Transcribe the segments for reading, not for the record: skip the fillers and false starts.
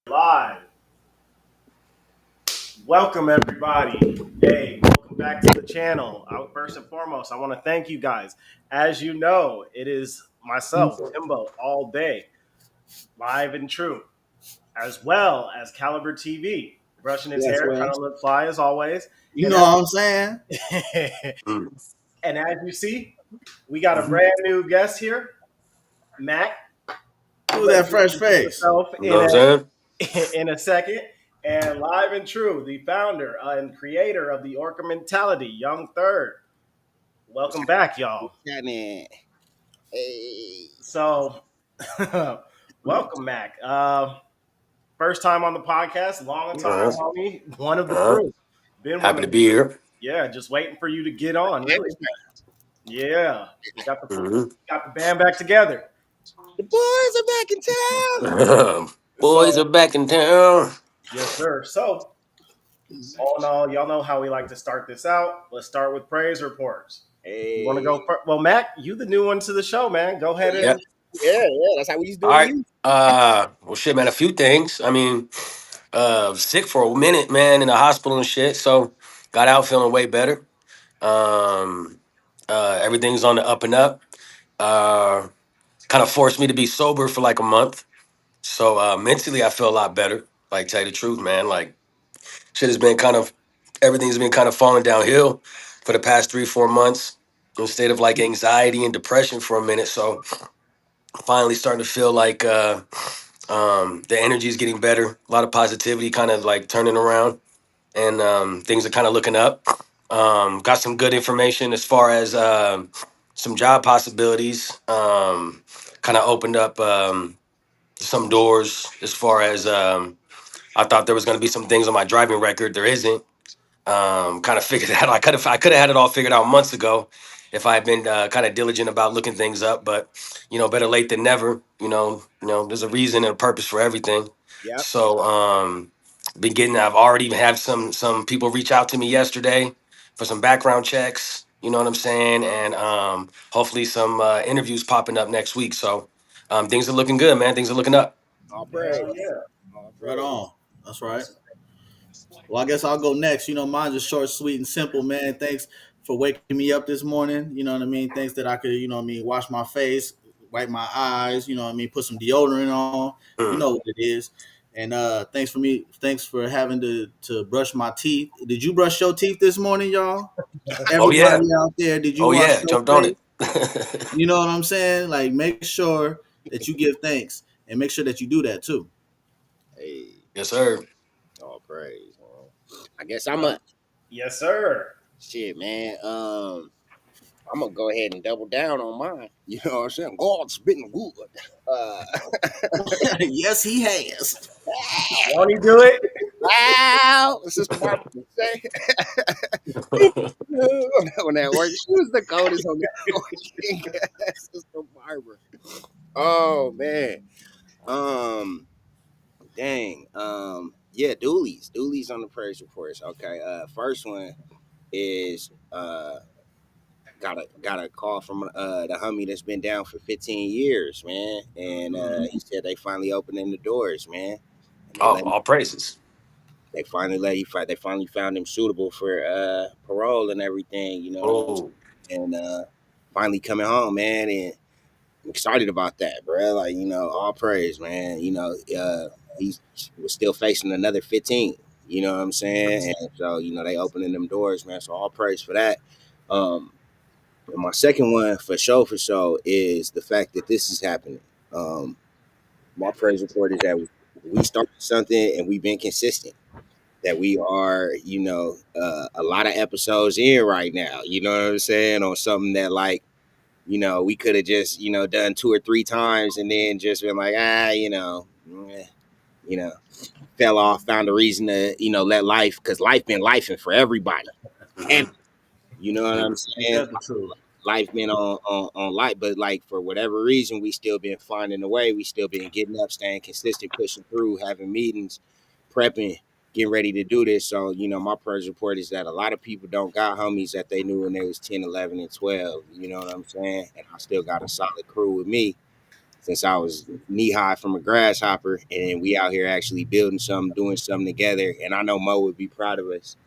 Live. Welcome everybody. Hey, welcome back to the channel. First and foremost, I want to thank you guys. As you know, it is myself, Timbo, all day, live and true, as well as Caliber TV, brushing his Yes, hair, man. trying to look fly as always. You And know what I'm saying? and as you see, we got a brand new guest here, Mac. I'll Who's let that you fresh introduce face? yourself You know what I'm saying? in a second. And live and true, the founder and creator of the Orca Mentality, Young Third. Welcome back, y'all. Hey. So, welcome, Mac. First time on the podcast, long time, Uh-huh. homie. One of the Uh-huh. crew. Been one Happy to of be here. yeah, just waiting for you to get on. Really. Yeah, we got Mhm. the band back together. The boys are back in town. Boys are So, back in town. yes, sir. So, all in all, y'all know how we like to start this out. Let's start with praise reports. You want to Hey. go first? Well, Mac, you the new one to the show, man. Go ahead Yep. and Yeah, that's how we used to All do it. right. Well, shit, man. A few things. I mean, sick for a minute, man, in the hospital and shit. So got out feeling way better. Um, everything's on the up and up. Uh, kind of forced me to be sober for like a month. So mentally, I feel a lot better. Like, tell you the truth, man. Like, shit has been kind of everything's been kind of falling downhill for the past 3 4 months in a state of like anxiety and depression for a minute. So finally starting to feel like the energy is getting better, a lot of positivity kind of like turning around, and things are kind of looking up. Got some good information as far as some job possibilities. Kind of opened up some doors as far as I thought there was going to be some things on my driving record. There isn't. Kind of figured that out. I could have had it all figured out months ago if I had been kind of diligent about looking things up. But better late than never. There's a reason and a purpose for everything. Yep. So I've already had some people reach out to me yesterday for some background checks. You know what I'm saying, and hopefully some interviews popping up next week. So things are looking good, man. Things are looking up. All hell praise. yeah. All Right praise. on. That's right. Well, I guess I'll go next. Mine's just short, sweet, and simple, man. Thanks for waking me up this morning. You know what I mean? Thanks that I could, wash my face, wipe my eyes, put some deodorant on. You Mm. know what it is. And thanks for having to brush my teeth. Did you brush your teeth this morning, y'all? Oh yeah, Everybody out there, did you oh wash yeah, your jumped on face? it. You know what I'm saying? Like, make sure that you give thanks and make sure that you do that too. Hey. Yes, sir. All praise. I guess I'm up. Yes, sir. Shit, man. I'm gonna go ahead and double down on mine. You know what I'm saying? God's been good. Uh, Yes, he has. Won't he do it? wow, Sister Barbara would say. When that works, she was the coldest on that. Sister Barbara. Oh man. Um. Dang. Yeah. Doolies on the praise reports. Okay. First one is got a call from the homie that's been down for 15 years, man, and he said they finally opening the doors, man, and Oh, all praises. they finally found him suitable for parole and everything, you know what I'm Oh, saying? And finally coming home, man, and I'm excited about that, bro. Like, all praise, man. He was still facing another 15. You know what I'm saying? And so, they opening them doors, man. So all praise for that. Um, and my second one, for sure, is the fact that this is happening. Um, my praise report is that we started something and we've been consistent. That we are, a lot of episodes in right now. You know what I'm saying? On something that, like, we could have just, done 2 or 3 times and then just been like, you know, fell off, found a reason to, let life, because life been lifing for everybody. And mhm, you know what I'm mhm. Ain't saying? that the truth? Life been on life, but like for whatever reason, we still been finding a way. We still been getting up, staying consistent, pushing through, having meetings, prepping, getting ready to do this. So, my praise report is that a lot of people don't got homies that they knew when they was 10, 11, and 12. You know what I'm saying? And I still got a solid crew with me. since I was knee high from a grasshopper, and we out here actually building something, doing something together. And I know Mo would be proud of us.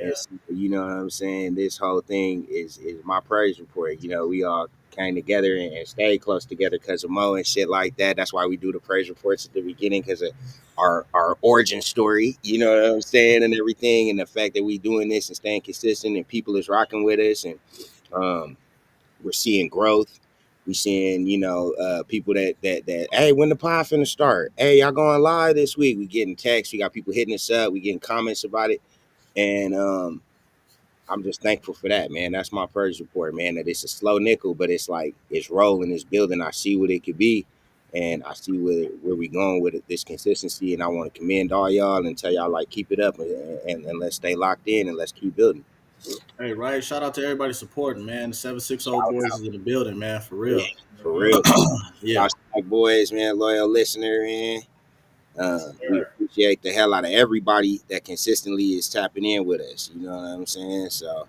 And Yeah. so, you know what I'm saying? This whole thing is my praise report. You know, we all came together and stayed close together because of Mo and shit like that. That's why we do the praise reports at the beginning, because of our origin story. You know what I'm saying, and everything, and the fact that we doing this and staying consistent, and people is rocking with us, and um, we're seeing growth. We seeing, you know, people that hey, when the pod finna start? Hey, y'all going live this week? We getting texts. We got people hitting us up. We getting comments about it, and I'm just thankful for that, man. That's my praise report, man. That it's a slow nickel, but it's like it's rolling, it's building. I see what it could be, and I see where we going with it, this consistency. And I want to commend all y'all and tell y'all like keep it up, and let's stay locked in and let's keep building. Hey, right. Shout out to everybody supporting, man. The 760 Shout boys out, is in the building, man, for yeah, real. for Mhm. real. Yeah. Y'all like boys, man, loyal listener, man. We Sure. appreciate the hell out of everybody that consistently is tapping in with us. You know what I'm saying? So.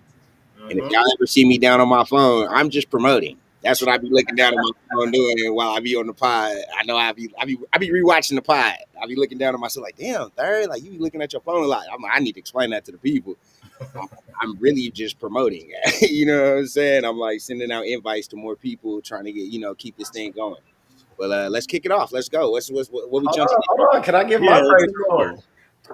And if Mhm. y'all ever see me down on my phone, I'm just promoting. That's what I be looking down on my phone doing. And while I be on the pod, I know I be rewatching the pod. I be looking down on myself like, damn, third, like you be looking at your phone a lot. I need to explain that to the people. I'm, I'm really just promoting. You know what I'm saying? I'm like sending out invites to more people, trying to get keep this thing going. Well, let's kick it off. Let's go. What we Hold jumping on, in? hold on. Can I give Yeah, my let's praise keep report? going.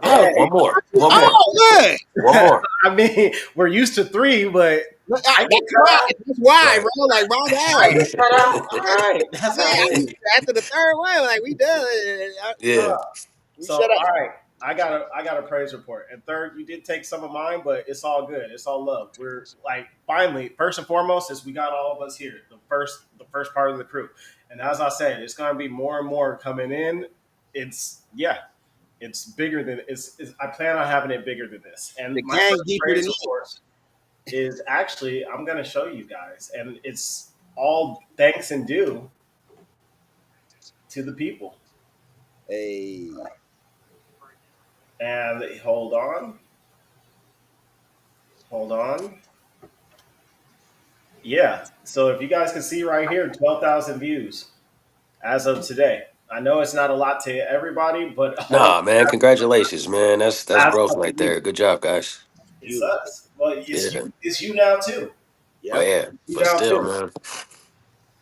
Oh, Dang. One more. One more. oh, good. One more. I mean, we're used to three, but Look, I get that's cut why. out. That's why, Right. bro. Like my I bad. get cut out. All right. That's how Yeah, it is. after the third one, like we done. Yeah. We So, shut up. all right, I got a praise report. And third, you did take some of mine, but it's all good. It's all love. We're like finally, first and foremost, is we got all of us here. The first part of the crew. And as I said, it's gonna be more and more coming in. It's yeah, it's bigger than I plan on having it bigger than this. And The my gang's first deeper than praise you. report is actually I'm gonna show you guys, and it's all thanks and due to the people. Hey, And hold on. Yeah. So if you guys can see right here, 12,000 views as of today. I know it's not a lot to everybody, but Nah, man. Congratulations, man. That's as growth of right there. Good job, guys. it's beautiful. us. Well, it's Yeah. you. It's you now too. But Yep. yeah. You But now still, too. man.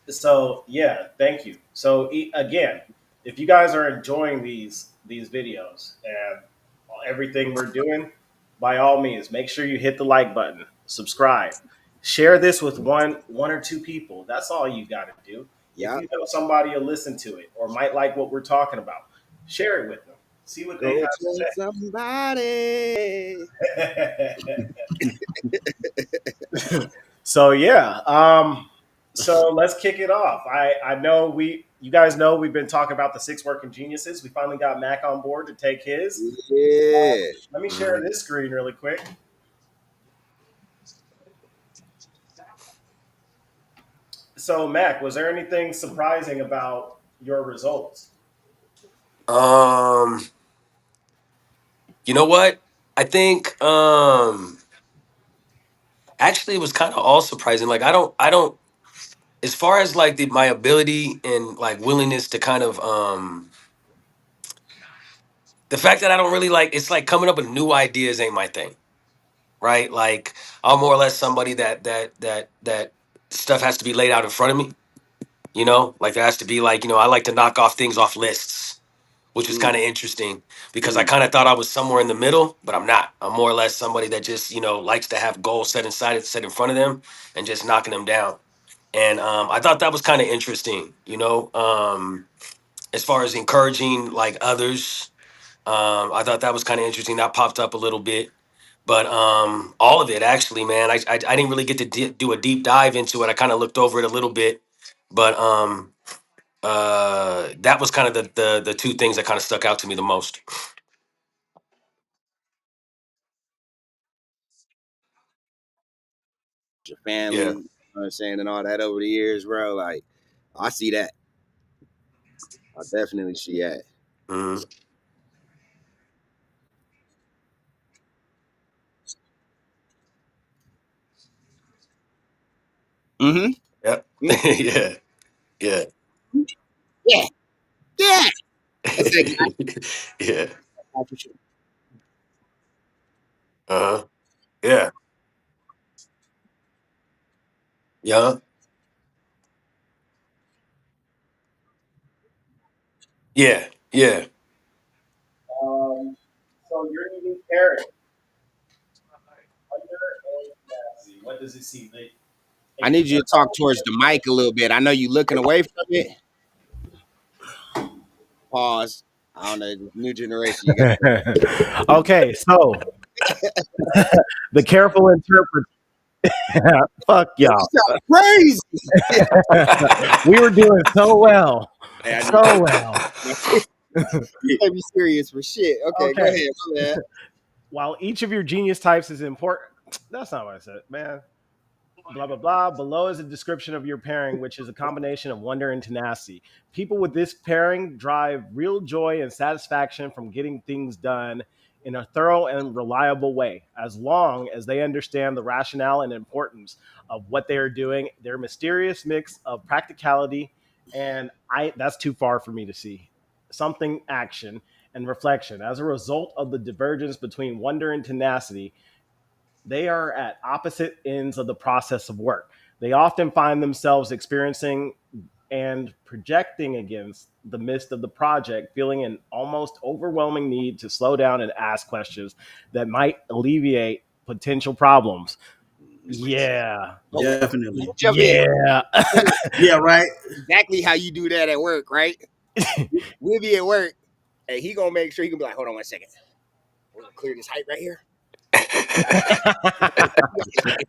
So yeah, thank you. So again, if you guys are enjoying these videos and everything we're doing, by all means, make sure you hit the like button, subscribe, share this with one or two people. That's all you got to do. If Yep. you know somebody will listen to it or might like what we're talking about, share it with them. See what they Go have tell somebody. to say. So yeah, so let's kick it off. I know you guys know we've been talking about the six working geniuses. We finally got Mac on board to take his. Yeah. Let me share Mhm. this screen really quick. So Mac, was there anything surprising about your results? Um, you know what? I think actually it was kind of all surprising. Like I don't as far as like my ability and like willingness to kind of the fact that I don't really like it's like coming up with new ideas ain't my thing, right? Like I'm more or less somebody that stuff has to be laid out in front of me, like there has to be like, I like to knock off things off lists, which was Mm, kind of interesting because I mm, kind of thought I was somewhere in the middle, but I'm not. I'm more or less somebody that just, likes to have goals set in front of them and just knocking them down. And I thought that was kind of interesting, as far as encouraging like others. I thought that was kind of interesting. That popped up a little bit, but all of it actually, man. I didn't really get to do a deep dive into it. I kind of looked over it a little bit, but that was kind of the two things that kind of stuck out to me the most. your family, Yeah. you know what I'm saying, and all that over the years, bro. Like, I see that. I definitely see that. Hmm. Mm-hmm. Yep. Mm, Yeah. Yeah. Yeah, yeah. That's exactly Yeah. what you should. Uh-huh. Yeah. Yeah. Yeah. Yeah. So your unique pairing, under and nasty. What does it see? I need you to talk towards the mic a little bit. I know you looking away from it. Pause. I don't know. This new generation, you got. Okay, so the careful interpret. Fuck You y'all. sound crazy. We were doing so well, Hey, I need so well. you can't be serious for shit. Okay, go Okay. ahead. My bad. While each of your genius types is important, that's not what I said, man. Blah blah blah. Below is a description of your pairing, which is a combination of wonder and tenacity. People with this pairing drive real joy and satisfaction from getting things done in a thorough and reliable way, as long as they understand the rationale and importance of what they are doing. Their mysterious mix of practicality and I that's too far for me to see. Something action and reflection. As a result of the divergence between wonder and tenacity, they are at opposite ends of the process of work. They often find themselves experiencing and projecting against the midst of the project, feeling an almost overwhelming need to slow down and ask questions that might alleviate potential problems. Yeah. Oh, Definitely. jump in. Yeah. Yeah, right. Exactly how you do that at work, right? We'll be at work, and he gonna make sure he can be like, "Hold on 1 second. We're gonna clear this height right here. If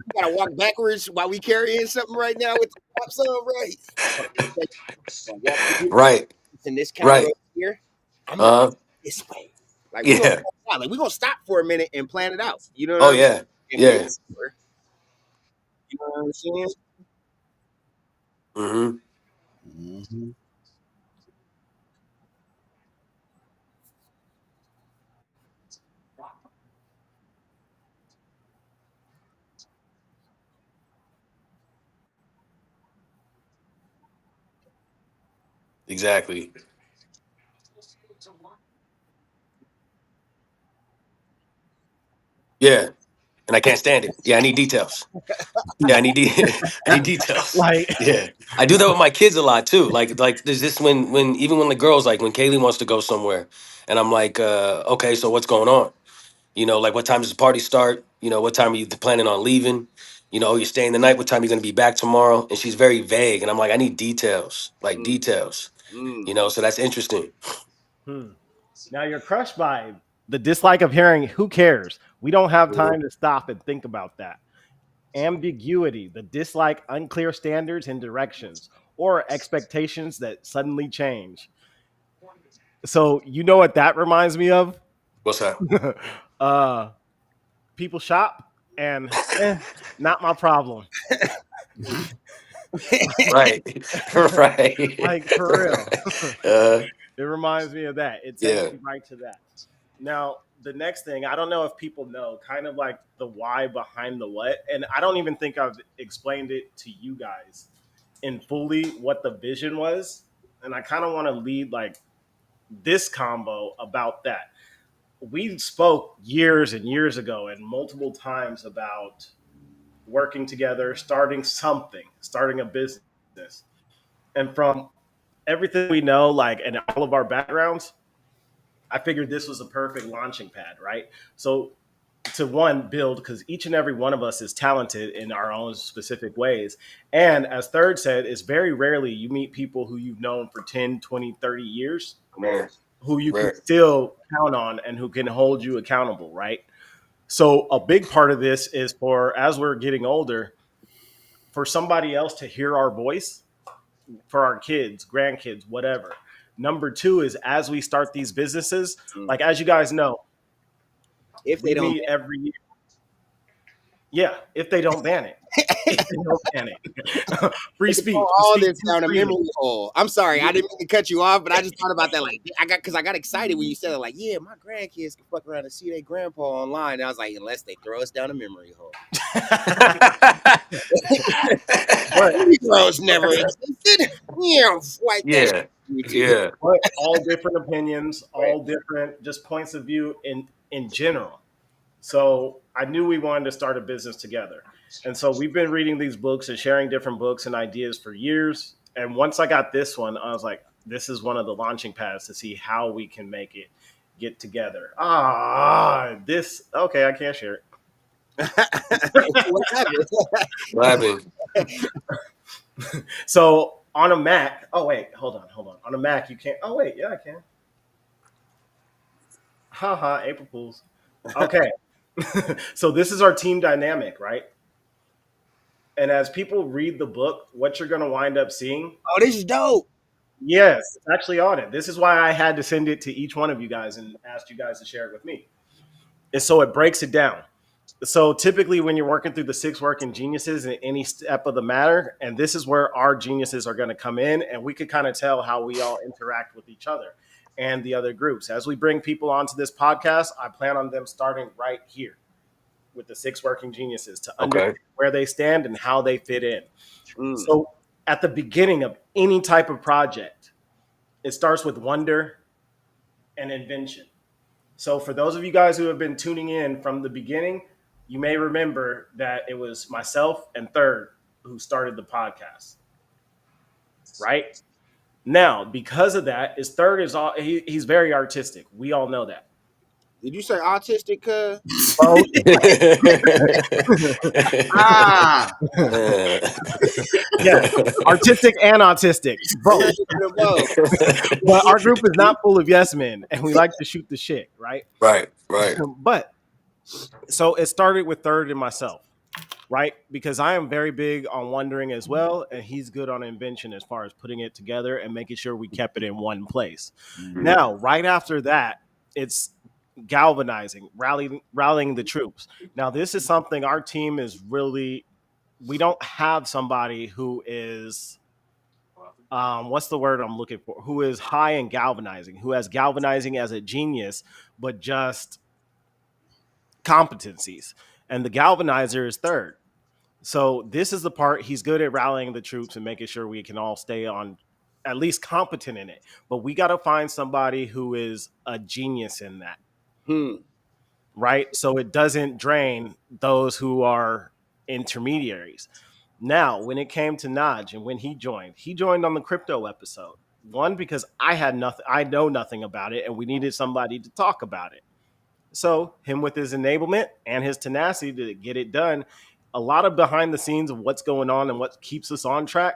you gotta walk backwards while we carrying something right now with the props on, right? Hold on 1 second. I'm gonna walk through here. Right. It's in this counter Right. over here. I'm gonna Uh-huh. this way. Like we gonna Yeah. like we gonna stop for a minute and plan it out. You know what Oh I mean? yeah. And make Yeah. sure. You know what I'm saying? Mm-hmm. Mm-hmm. Exactly. Yeah. And I can't stand it. Yeah, I need details. Yeah, I need details. Like, Yeah. I do that with my kids a lot too. Like there's this when even when the girls like when Kaylee wants to go somewhere and I'm like, okay, so what's going on? You know, like what time does the party start? You know, what time are you planning on leaving? You know, you're staying the night, what time are you gonna be back tomorrow? And she's very vague and I'm like, I need details. Like Mm, details. mm, You know, so that's interesting. hmm. Now you're crushed by the dislike of hearing who cares. We don't have time to stop and think about that. Ambiguity, the dislike unclear standards and directions or expectations that suddenly change. So you know what that reminds me of? What's that? uh People shop and not my problem. Right. Right. Like for real. uh It reminds me of that. It takes yeah. me right to that. Now, the next thing, I don't know if people know kind of like the why behind the what. And I don't even think I've explained it to you guys in fully what the vision was. And I kind of want to lead like this combo about that. We spoke years and years ago and multiple times about working together, starting something, starting a business. And from everything we know, like, and all of our backgrounds, I figured this was a perfect launching pad, right? So to one build, because each and every one of us is talented in our own specific ways. And as Third said, it's very rarely you meet people who you've known for 10, 20, 30 years Rare. who you can Rare. still count on and who can hold you accountable, right? So a big part of this is for as we're getting older, for somebody else to hear our voice, for our kids, grandkids, whatever. Number two is as we start these businesses, mm. like as you guys know, If they we don't, meet every year. Yeah, if they don't ban it. If they don't ban it. Free they can throw speech. We all speak this too down a freely. memory hole. I'm sorry, I Yeah. didn't mean to cut you off, but I just thought about that. Like, I got excited when you said it. Like, yeah, my grandkids can fuck around and see their grandpa online. And I was like, unless they throw us down a memory hole. But Negroes never existed. Yeah, like that. yeah. Me too. Yeah. but all different opinions, Right. all different just points of view in general. So I knew we wanted to start a business together. And so we've been reading these books and sharing different books and ideas for years. And once I got this one, I was like, this is one of the launching pads to see how we can make it get together. This, okay, I can't share What happened? What happened? it. So on a Mac, oh, wait, hold on. On a Mac, you can't, oh, wait, yeah, I can. Haha, April Fools. Okay. So this is our team dynamic, right? And as people read the book, what you're going to wind up seeing, Oh, this is dope. yes, it's actually on it. This is why I had to send it to each one of you guys and asked you guys to share it with me. And so it breaks it down. So typically, when you're working through the six working geniuses in any step of the matter, and this is where our geniuses are going to come in, and we could kind of tell how we all interact with each other and the other groups. As we bring people onto this podcast, I plan on them starting right here with the six working geniuses to understand Okay. where they stand and how they fit in. Mm. So at the beginning of any type of project, it starts with wonder and invention. So for those of you guys who have been tuning in from the beginning, you may remember that it was myself and Third who started the podcast, right? Now, because of that, is Third is all he's very artistic. We all know that. Did you say autistic? Both. Ah, Yes, artistic and autistic, both. whoa. But our group is not full of yes men, and we like to shoot the shit, right? Right, right. But so it started with Third and myself, right? Because I am very big on wondering as well, and he's good on invention as far as putting it together and making sure we kept it in one place. Now, right after that, it's galvanizing, rallying the troops. Now, this is something our team is really. We don't have somebody who is what's the word I'm looking for? Who is high in galvanizing, who has galvanizing as a genius, but just competencies. And the galvanizer is Third. So this is the part he's good at rallying the troops and making sure we can all stay on at least competent in it. But we got to find somebody who is a genius in that, Hmm. right? So it doesn't drain those who are intermediaries. Now, when it came to Naj and when he joined on the crypto episode. One, because I had nothing, I know nothing about it, and we needed somebody to talk about it. So, him with his enablement and his tenacity to get it done, a lot of behind the scenes of what's going on and what keeps us on track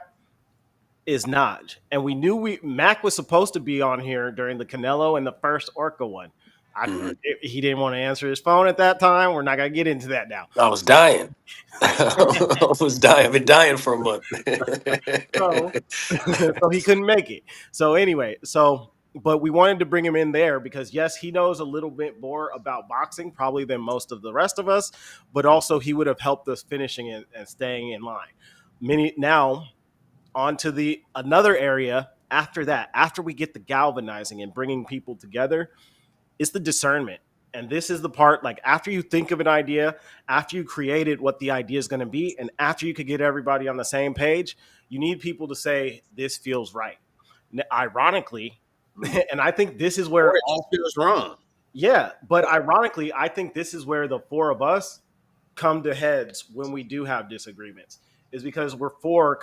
is Naj. And we knew Mac was supposed to be on here during the Canelo and the first Orca one. Mhm. He didn't want to answer his phone at that time. We're not going to get into that now. I was dying. I was dying. I've been dying for a month. So, so he couldn't make it. So anyway, but we wanted to bring him in there because yes, he knows a little bit more about boxing probably than most of the rest of us, but also he would have helped us finishing it and staying in line. Now on to the another area after that, after we get the galvanizing and bringing people together, is the discernment. And this is the part like after you think of an idea, after you created what the idea is going to be, and after you could get everybody on the same page, you need people to say, this feels right. Ironically, and I think this is Or where, it just feels wrong. yeah, but ironically, I think this is where the four of us come to heads when we do have disagreements, is because we're four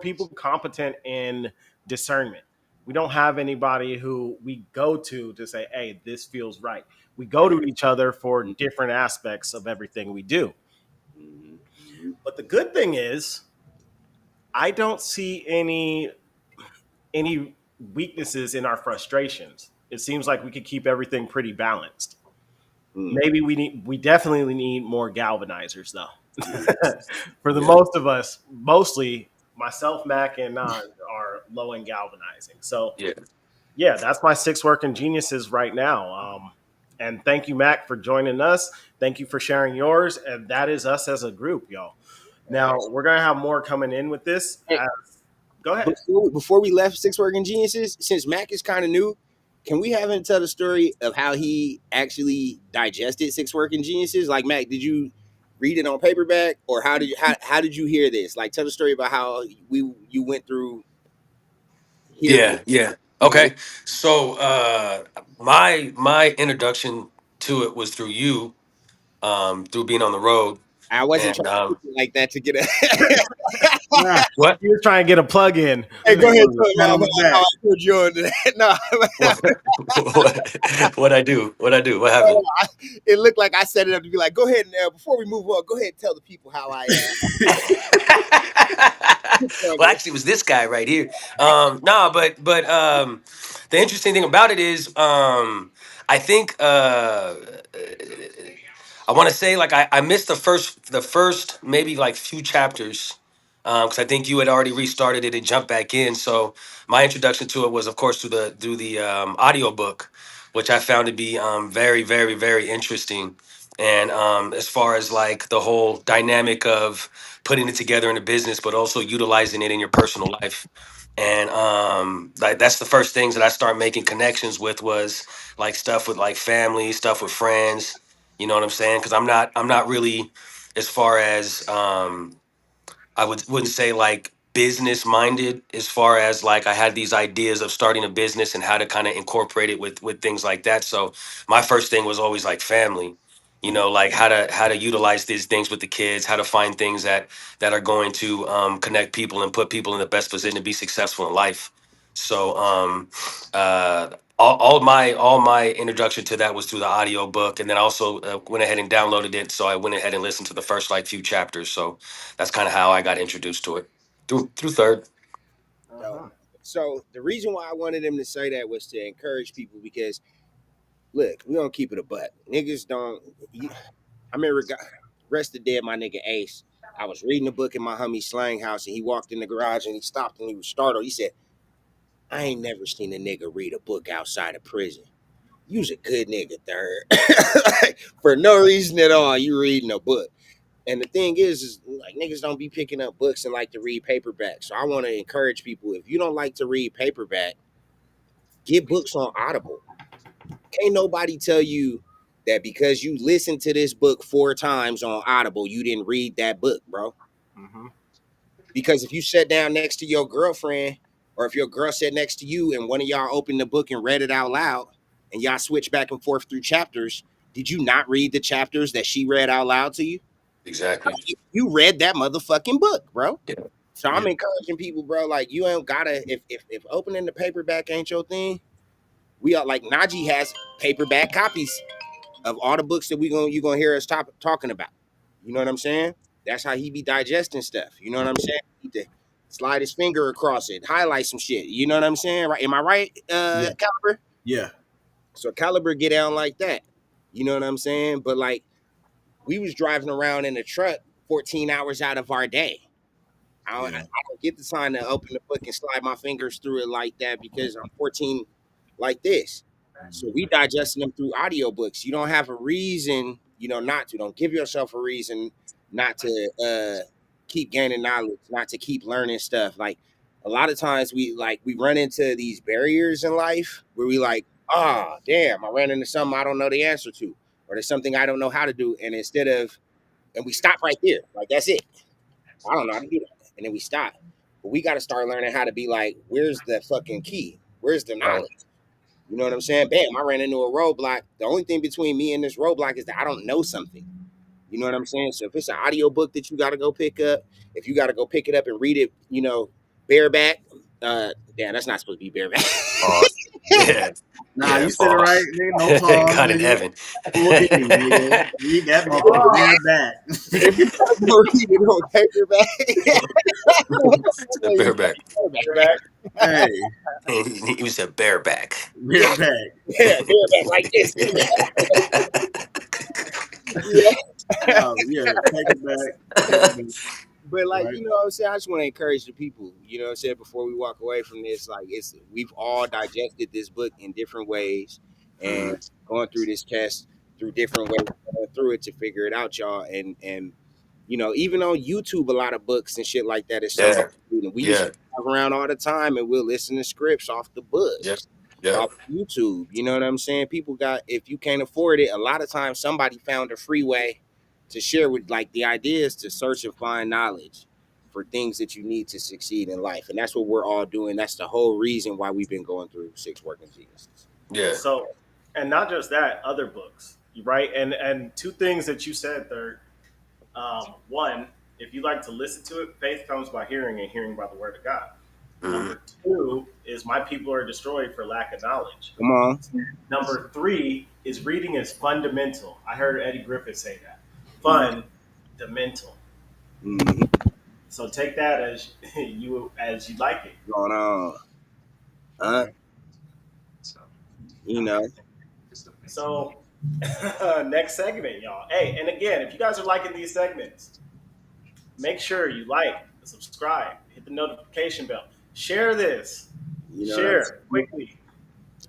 people competent in discernment. We don't have anybody who we go to say, hey, this feels right. We go to each other for different aspects of everything we do. Mm-hmm. But the good thing is, I don't see any weaknesses in our frustrations. It seems like we could keep everything pretty balanced. Mm. Maybe we definitely need more galvanizers though. For the Yeah. most of us, mostly myself, Mac, and Naj are low in galvanizing. So Yeah. yeah, that's my six working geniuses right now. And thank you, Mac, for joining us. Thank you for sharing yours. And that is us as a group, y'all. Now we're gonna have more coming in with this. Hey, Go ahead. before we left Six Working Geniuses, since Mac is kind of new, can we have him tell the story of how he actually digested Six Working Geniuses? Like, Mac, did you read it on paperback, or how did you hear this? Like, tell the story about how you went through. hear Yeah, it. yeah. You know, Okay. So my introduction to it was through you, through being on the road. I wasn't And trying to do it like that to get a. nah, what? He was trying to get a plug in. Hey, go hey, ahead, look, tell him pat on how the back. I put you on that. No, What what I do? What I do? What happened? it looked like I set it up to be like, go ahead and before we move on, go ahead and tell the people how I Well, actually, it was this guy right here. No, but the interesting thing about it is, I think I want to say like I missed the first maybe like few chapters because I think you had already restarted it and jumped back in. So my introduction to it was, of course, through the audio book, which I found to be very very very interesting. And as far as like the whole dynamic of putting it together in a business, but also utilizing it in your personal life. And like that's the first things that I start making connections with was like stuff with like family, stuff with friends. You know what I'm saying? Because I'm not really as far as I wouldn't say like business minded as far as like I had these ideas of starting a business and how to kind of incorporate it with things like that. So my first thing was always like family, like how to utilize these things with the kids, how to find things that are going to connect people and put people in the best position to be successful in life. So all my introduction to that was through the audio book, and then I also went ahead and downloaded it. So I went ahead and listened to the first like few chapters. So that's kind of how I got introduced to it through third. So, Uh-huh. so the reason why I wanted him to say that was to encourage people because look, we don't keep it a butt. Niggas don't. I remember rest the dead my nigga Ace. I was reading a book in my homie Slang house, and he walked in the garage and he stopped and he was startled. He said, "I ain't never seen a nigga read a book outside of prison. You's a good nigga, third. For no reason at all, you reading a book." And the thing is like niggas don't be picking up books and like to read paperback. So I want to encourage people: if you don't like to read paperback, get books on Audible. Can't nobody tell you that because you listened to this book 4 times on Audible, you didn't read that book, bro. Mm-hmm. Because if you sat down next to your girlfriend, or if your girl sat next to you and one of y'all opened the book and read it out loud, and y'all switched back and forth through chapters, did you not read the chapters that she read out loud to you? Exactly. You read that motherfucking book, bro. Yeah. So Yeah, I'm encouraging people, bro. Like you ain't gotta if opening the paperback ain't your thing. We are like Najee has paperback copies of all the books that you gonna hear us talking about. You know what I'm saying? That's how he be digesting stuff. You know what I'm saying? He need to slide his finger across it, highlight some shit. You know what I'm saying? Right? Am I right, yeah, Caliber? yeah, So Caliber get down like that. You know what I'm saying? But like we was driving around in a truck 14 hours out of our day. I yeah. don't get the time to open the book and slide my fingers through it like that because I'm 14 like this. So we digesting them through audiobooks. You don't have a reason, not to. Don't give yourself a reason not to keep gaining knowledge, not to keep learning stuff. Like a lot of times we run into these barriers in life where we like, ah, damn, I ran into something I don't know the answer to, or there's something I don't know how to do. And we stop right there. Like that's it. I don't know how to do that. And then we stop. But we got to start learning how to be like, where's the fucking key? Where's the Right. knowledge? You know what I'm saying? Bam, I ran into a roadblock. The only thing between me and this roadblock is that I don't know something. You know what I'm saying? So if it's an audio book that you got to go pick up, if you got to go pick it up and read it, bareback, damn, that's not supposed to be bareback. Pause. Yeah. Nah, Yeah. you said it right, Pause. nigga. No pause, God in nigga. heaven. Full Diddy, nigga. Read that motherfucker bareback. If you got to go read it on paperback, The bareback. bareback. Hey, He was a bareback. Yeah, bareback. yeah, bareback like this. Yeah. No, yeah, paperback, paperback. But like, Right. you know what I'm saying? I just want to encourage the people, you know what I'm saying, before we walk away from this, like we've all digested this book in different ways and Mhm. going through this test through different ways, going through it to figure it out, y'all. And even on YouTube, a lot of books and shit like that is something Yeah. we used Yeah. to drive around all the time and we'll listen to scripts off the Yeah. books. Yeah. Off YouTube, you know what I'm saying? People got if you can't afford it, a lot of times somebody found a free way to share with like the idea is to search and find knowledge for things that you need to succeed in life. And that's what we're all doing. That's the whole reason why we've been going through Six Working Geniuses. Yeah. So, and not just that, other books, right? And two things that you said, Third. One, if you like to listen to it, faith comes by hearing, and hearing by the word of God. Hmm. Number two is my people are destroyed for lack of knowledge. Come on. Number three is reading is fundamental. I heard Eddie Griffith say that. Fundamental. Mm-hmm. So take that as you like it. Going on. Okay. You know, So next segment, y'all. Hey, and again, if you guys are liking these segments, make sure you like, subscribe, hit the notification bell, share this, you know. share quickly.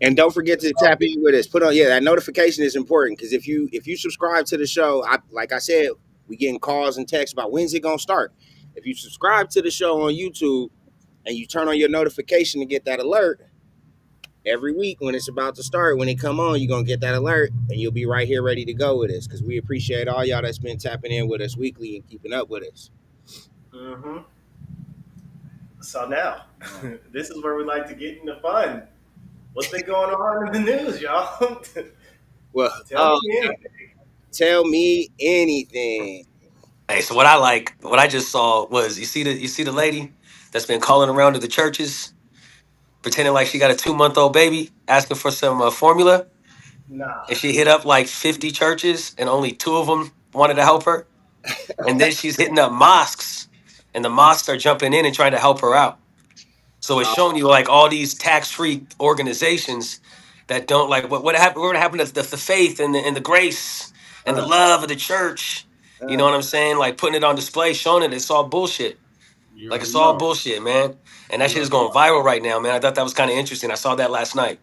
And don't forget to tap in with us. Put on, yeah, that notification is important because if you subscribe to the show, like I said, we getting calls and texts about when's it gonna start. If you subscribe to the show on YouTube and you turn on your notification to get that alert every week when it's about to start, when it come on, you're gonna get that alert and you'll be right here ready to go with us because we appreciate all y'all that's been tapping in with us weekly and keeping up with us. Mm-hmm. So now, this is where we like to get into fun. What's been going on in the news, y'all? Well, Tell me anything. tell me anything. Hey, so what I just saw was you see the lady that's been calling around to the churches, pretending like she got a 2-month-old baby, asking for some formula, Nah. and she hit up like 50 churches, and only 2 of them wanted to help her. And then she's hitting up mosques, and the mosques are jumping in and trying to help her out. So it's showing you like all these tax-free organizations that don't like what happened to the faith and the grace and the Uh, love of the church. You know Uh, what I'm saying? Like putting it on display, showing it. It's all bullshit. you Like already it's all know. bullshit, man. And that You shit is already going know. viral right now, man. I thought that was kind of interesting. I saw that last night.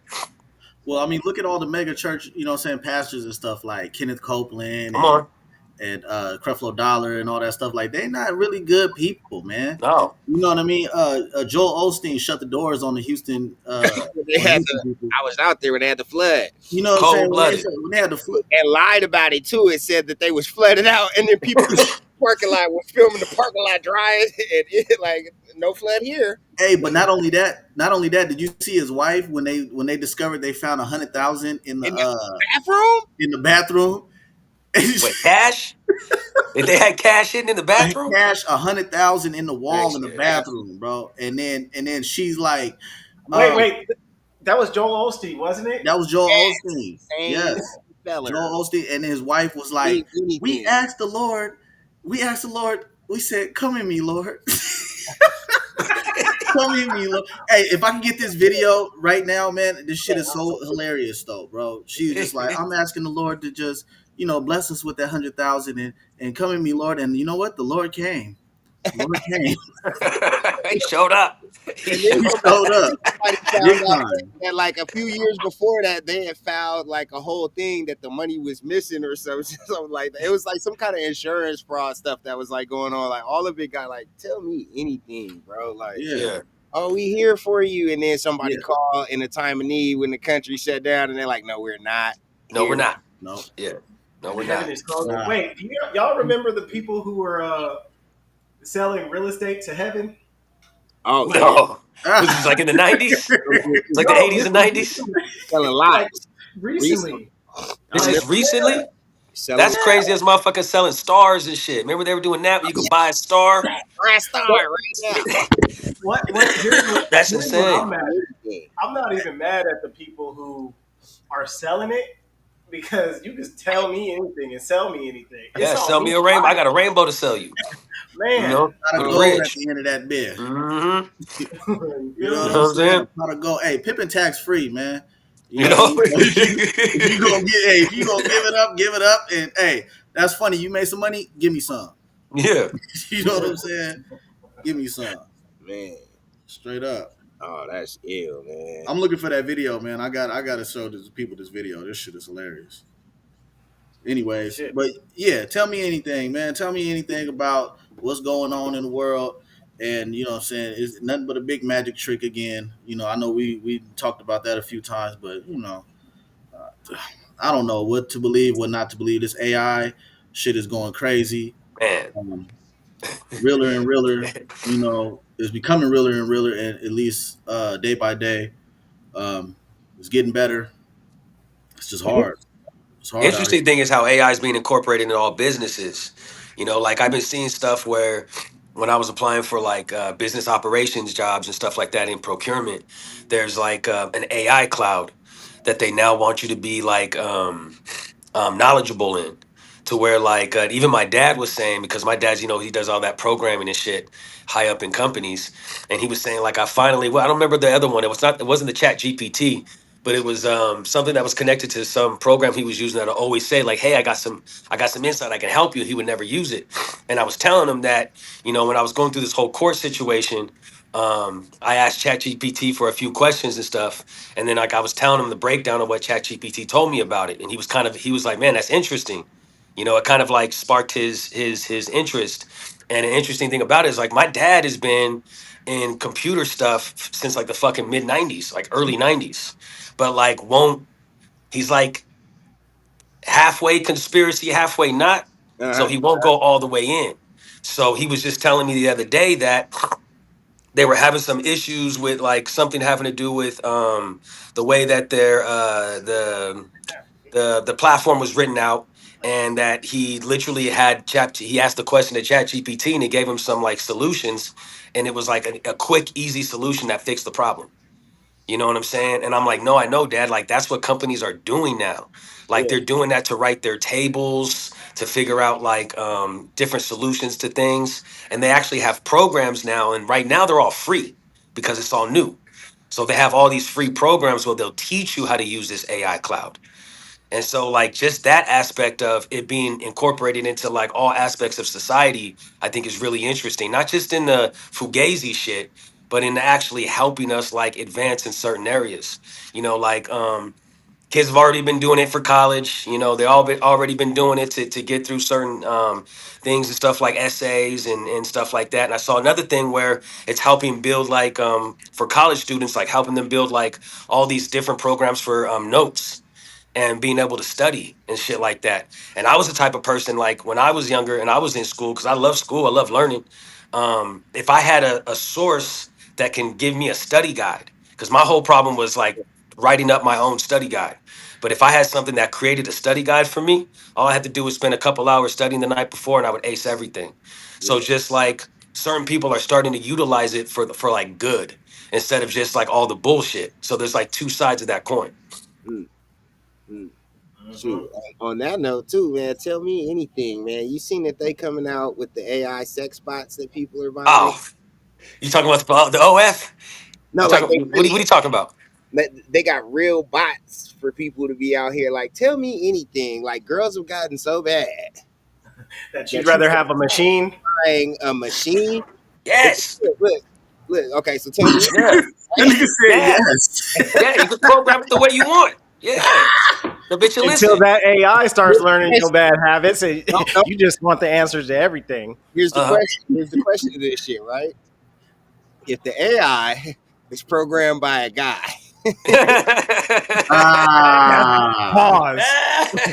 Well, I mean, look at all the mega church, pastors and stuff like Kenneth Copeland Come and on. Creflo Dollar and all that stuff. Like, they not really good people, man. No. You know what I mean? Joel Osteen shut the doors on the Houston they on had Houston people. I was out there when they had the flood. You know what I'm saying? Cold blooded. When they had the flood. And lied about it too. It said that they was flooded out, and then people in the parking lot was filming the parking lot drying, and it, like no flood here. Hey, but not only that, did you see his wife when they discovered they found 100,000 In the bathroom, in the bathroom? Wait, cash? They had cash hidden in the bathroom? Cash 100,000 in the wall in the Nigga. bathroom, bro. And then she's like, Wait, wait. That was Joel Osteen, wasn't it? that was Joel yes, Osteen. same Yes. feller. Joel Osteen and his wife was like, Did anything. we asked the Lord, we said, come in me, Lord. Come in me, Lord. Hey, if I can get this video right now, man, this shit is so hilarious though, bro. She was just like, I'm asking the Lord to just, bless us with that 100,000 and come in me, Lord. And you know what? The Lord came. The Lord came. He showed up. He And then He showed showed up somebody big found out time. that like a few years before that, they had found like a whole thing that the money was missing or something, something like that. It was like some kind of insurance fraud stuff that was like going on. Like all of it got like, tell me anything, bro. Like, Yeah. Yeah. oh, we here for you. And then somebody Yeah. called in a time of need when the country shut down, and they're like, no, we're not No, we're here. not. No. Yeah. No, And we're heaven not. is closing. Nah. Wait, y'all remember the people who were selling real estate to heaven? Oh yeah, No. Was this like in the 90s? It's like the No, 80s and 90s? selling like lots. Recently, recently. I This Like, remember is recently? selling That's yeah. crazy as motherfuckers selling stars and shit. Remember they were doing that where you could buy a star? my star What? right What? That's Here's what I'm insane. mad at. now. I'm not even mad at the people who are selling it because you just tell me anything and sell me anything. It's Yeah, on sell me me to a rainbow. buy I got a it, rainbow to sell you. You man. know, Pot for of the gold at rich. the end of that beer. Mm-hmm. You You know feel You what know me? I'm what I'm saying? saying? A pot of gold. Hey, Pippin tax free, man. You You know what I know? mean? If you gonna get, hey, if you gonna give it up, and hey, that's funny. You made some money, give me some. Yeah. You know what I'm saying? Give me some. Man, Straight up. oh, that's ill, man. I'm looking for that video, man. I gotta show this people this video. This shit is hilarious. Anyways, Shit. but yeah, tell me anything, man. Tell me anything about what's going on in the world. And you know what I'm saying? It's nothing but a big magic trick again. I know we talked about that a few times, but I don't know what to believe, what not to believe. This AI shit is going crazy. Man. Um, realer and realer. You know, it's becoming realer and realer, and at least day by day, it's getting better. It's just hard. It's hard out here. Interesting thing is how AI is being incorporated in all businesses. You know, like I've been seeing stuff where when I was applying for like business operations jobs and stuff like that in procurement, there's like an AI cloud that they now want you to be like knowledgeable in, to where like even my dad was saying, because my dad's, you know, he does all that programming and shit high up in companies, and he was saying like I finally, well, I don't remember the other one, it wasn't the chat GPT, but it was something that was connected to some program he was using, that always say like, hey, I got some insight, I can help you. He would never use it, and I was telling him that, you know, when I was going through this whole court situation, I asked ChatGPT for a few questions and stuff, and then like I was telling him the breakdown of what ChatGPT told me about it, and he was like, "Man, that's interesting." You know, it kind of like sparked his interest. And an interesting thing about it is like my dad has been in computer stuff since like the fucking mid '90s, like early '90s, but like won't he's like halfway conspiracy, halfway not, so Uh-huh. he won't go all the way in. So he was just telling me the other day that they were having some issues with like something having to do with the way that the platform was written out, and that he literally he asked the question to chat gpt and he gave him some like solutions, and it was like a quick easy solution that fixed the problem. You know what I'm saying? And I'm like, no, I know, Dad. Like, that's what companies are doing now. Like, Yeah. they're doing that to write their tables, to figure out like different solutions to things. And they actually have programs now. And right now, they're all free because it's all new. So they have all these free programs where they'll teach you how to use this AI cloud. And so, like, just that aspect of it being incorporated into like all aspects of society, I think is really interesting. Not just in the fugazi shit, but in actually helping us like advance in certain areas. You know, like kids have already been doing it for college. You know, they already been doing it to get through certain things and stuff like essays and stuff like that. And I saw another thing where it's helping build like for college students, like helping them build like all these different programs for notes and being able to study and shit like that. And I was the type of person, like when I was younger and I was in school, because I love school, I love learning. If I had a source that can give me a study guide, because my whole problem was like writing up my own study guide. But if I had something that created a study guide for me, all I had to do was spend a couple hours studying the night before and I would ace everything. So Yeah. just like certain people are starting to utilize it for like good instead of just like all the bullshit. So there's like two sides of that coin. Mm, mm. Hmm. Shoot. On that note, too, man, tell me anything, man. You seen that they coming out with the AI sex bots that people are buying? Oh, you talking about the OF? No, You like talking they what are really you talking about? they got real bots for people to be out here. Like, tell me anything. Like, girls have gotten so bad That you'd that you rather have a machine. buying a machine. Yes. Look. Okay, so tell me, Yeah. That nigga said Yeah. yes. Yeah. You can program it the way you want. Yeah. The bitch will Until listen. that AI starts learning your bad habits, and no, no. you just want the answers to everything. Here's the Uh question. Here's the question to this shit, right? If the AI is programmed by a guy, huh. Ah, Pause.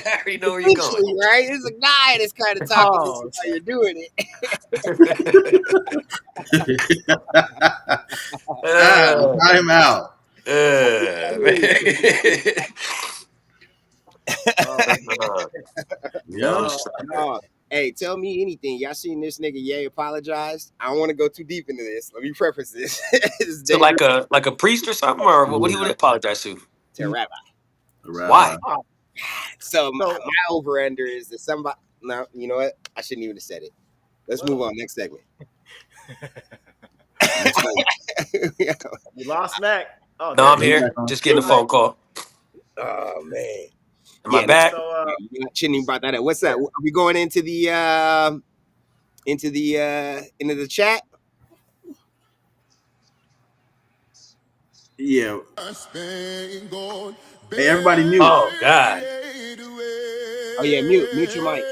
I already know where you're going. essentially, right? It's a guy that's kind of talking to you Pause. while you're doing it. uh, time out. man. Yeah. No, Oh no. Hey, tell me anything. Y'all seen this nigga Ye apologized? I don't want to go too deep into this. Let me preface this. This is so dangerous like a priest or something, or what he would Yeah. apologize to? to rap. A rabbi. Why? Oh, So so my over under is that somebody. No, you know what? I shouldn't even have said it. Let's move whoa, on. Next segment. Next one. you lost Mac. Oh, No, there I'm he He's is. here. back on. Just getting a All right. phone call. Oh man. Am I Yeah. No, back? So shouldn't even brought that up. What's that? Are we going into the chat? Yeah. Hey, everybody mute. Oh God. Oh yeah, mute your mic.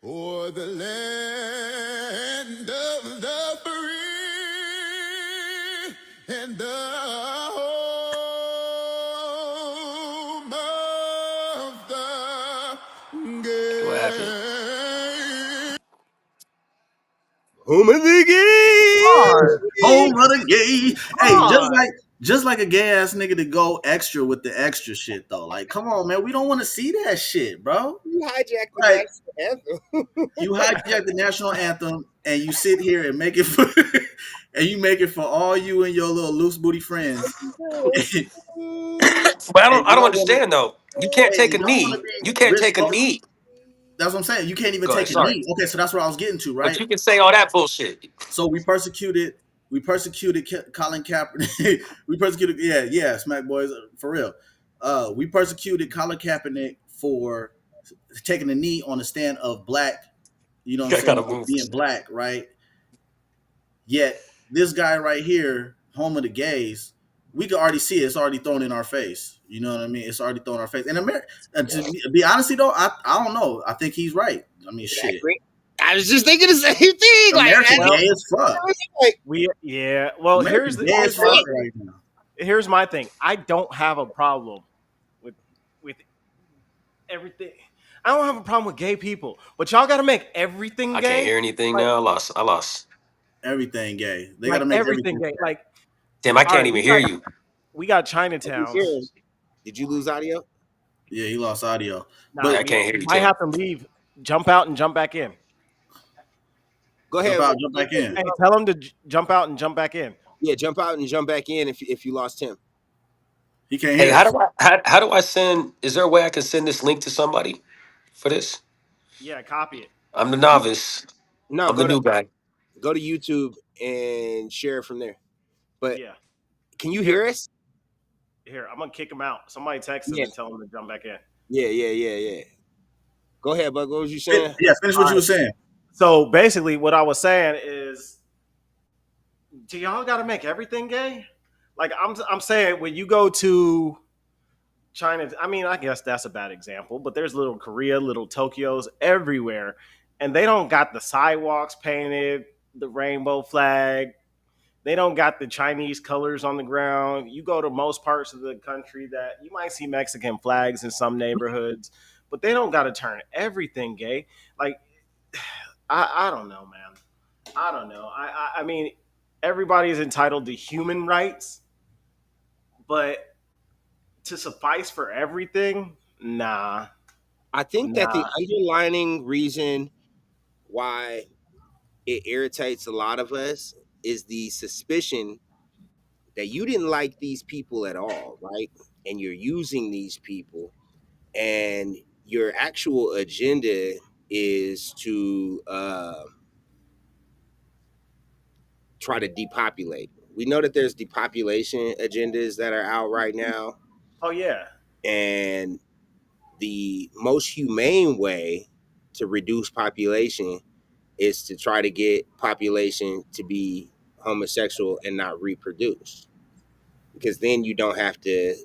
For the land of the free and the home of the What happened? Home of the on, game. Home run a gay. Hey, on. just like a gay ass nigga to go extra with the extra shit though. Like, come on, man, we don't want to see that shit, bro. You hijacked the Like, national anthem. you hijack the national anthem and you sit here and make it for and you make it for all you and your little loose booty friends. And But I don't y'all want to understand though. You can't hey, take a y'all want to knee. be You can't take a responsible. knee. That's what I'm saying. You can't even Go ahead. take a Sorry, knee. Okay, so that's what I was getting to, but right? you can say all that bullshit. So we persecuted Colin Kaepernick. We persecuted, yeah, Smack Boys for real. We persecuted Colin Kaepernick for taking a knee on the stand of black, you know what I'm I saying, gotta of move. being black, right? Yet this guy right here, home of the gays, we can already see it. It's already thrown in our face. You know what I mean? It's already thrown in our face. And America, be honestly though, I don't know. I think he's right. I mean, shit, Exactly. I was just thinking the same thing. America Well, gay as fuck. Like, yeah. Well, America gay as here's my fuck thing. right now. Here's my thing. I don't have a problem with with everything. I don't have a problem with gay people, but y'all got to make everything I can't gay. hear anything Like now. I lost. Everything gay. They got to like make everything everything. gay. Like Damn, I all can't right, even hear you. we got I can Chinatowns. hear him. Did you lose audio? Yeah, he lost audio. Nah, Yeah, But I can't hear we you, might Tim. have to leave, jump out and jump back in. Go jump ahead. out, jump back in. Hey, tell them to jump out and jump back in. Yeah, jump out and jump back in if you lost him. He can't Hey, hear us. how do I send? Is there a way I can send this link to somebody for this? Yeah, copy it. I'm the novice. No, I'm the new guy. go to YouTube and share it from there. But Yeah. can you Here, hear us? here. I'm gonna kick him out. Somebody text him Yeah, and tell him to jump back in. yeah. Go ahead, Bug. What was you saying? Yeah, finish All what you right. were saying. So basically, what I was saying is, do y'all got to make everything gay? Like I'm saying, when you go to China, I mean, I guess that's a bad example, but there's little Korea, little Tokyos everywhere, and they don't got the sidewalks painted, the rainbow flag. They don't got the Chinese colors on the ground. You go to most parts of the country that you might see Mexican flags in some neighborhoods, but they don't got to turn everything gay. Like I don't know, man. I don't know. I mean, everybody is entitled to human rights, but to suffice for everything, nah, I think that the nah. underlining reason why it irritates a lot of us is the suspicion that you didn't like these people at all, right? And you're using these people, and your actual agenda is to try to depopulate. We know that there's depopulation agendas that are out right now, Oh yeah, and the most humane way to reduce population is to try to get population to be homosexual and not reproduce, because then you don't have to,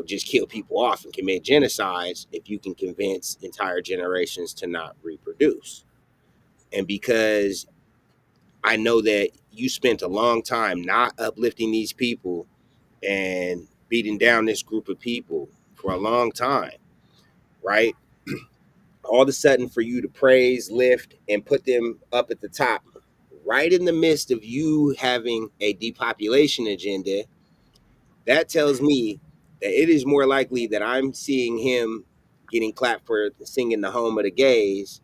just kill people off and commit genocides if you can convince entire generations to not reproduce. And because I know that you spent a long time not uplifting these people and beating down this group of people for a long time, right? All of a sudden, for you to praise, lift, and put them up at the top, right in the midst of you having a depopulation agenda, that tells me that it is more likely that I'm seeing him getting clapped for singing the home of the gays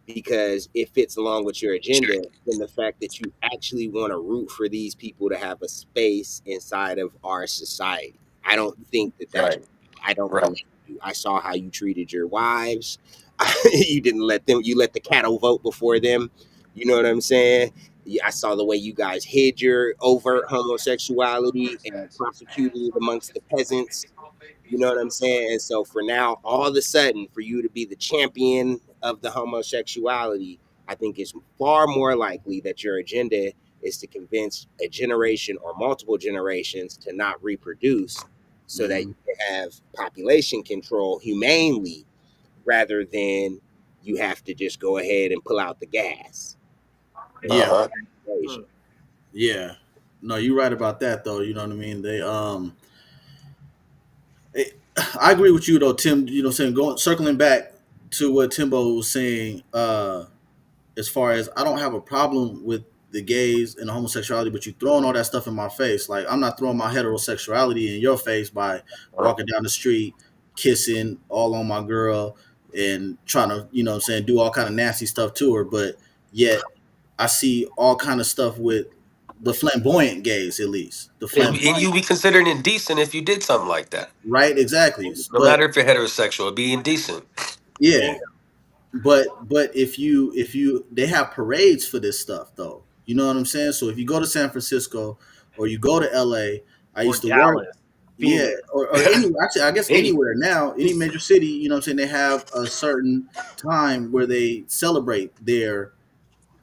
because it fits along with your agenda than the fact that you actually want to root for these people to have a space inside of our society. I don't think that that's, Right. I don't Right. believe you. I saw how you treated your wives. You didn't let them, you let the cattle vote before them. You know what I'm saying? I saw the way you guys hid your overt homosexuality and prosecuted it amongst the peasants. You know what I'm saying? And so for now, all of a sudden, for you to be the champion of the homosexuality, I think it's far more likely that your agenda is to convince a generation or multiple generations to not reproduce so that Mm-hmm. you can have population control humanely rather than you have to just go ahead and pull out the gas. Uh Yeah, huh. hmm. yeah. No, you're right about that though. You know what I mean? I agree with you though, Tim. You know, what I'm saying, going circling back to what Timbo was saying, as far as I don't have a problem with the gays and the homosexuality, but you throwing all that stuff in my face. Like I'm not throwing my heterosexuality in your face by walking down the street, kissing all on my girl and trying to, you know what I'm saying, do all kind of nasty stuff to her. But yet I see all kind of stuff with the flamboyant gays, at least. The And flamboyant, you be considered indecent if you did something like that. right? Exactly. No But matter if you're heterosexual, it'd be indecent. yeah, but if you they have parades for this stuff though. You know what I'm saying? So if you go to San Francisco or you go to LA, I Or used to work, Dallas, yeah, Phoenix. or any actually I guess Any. anywhere now, any major city, you know what I'm saying, they have a certain time where they celebrate their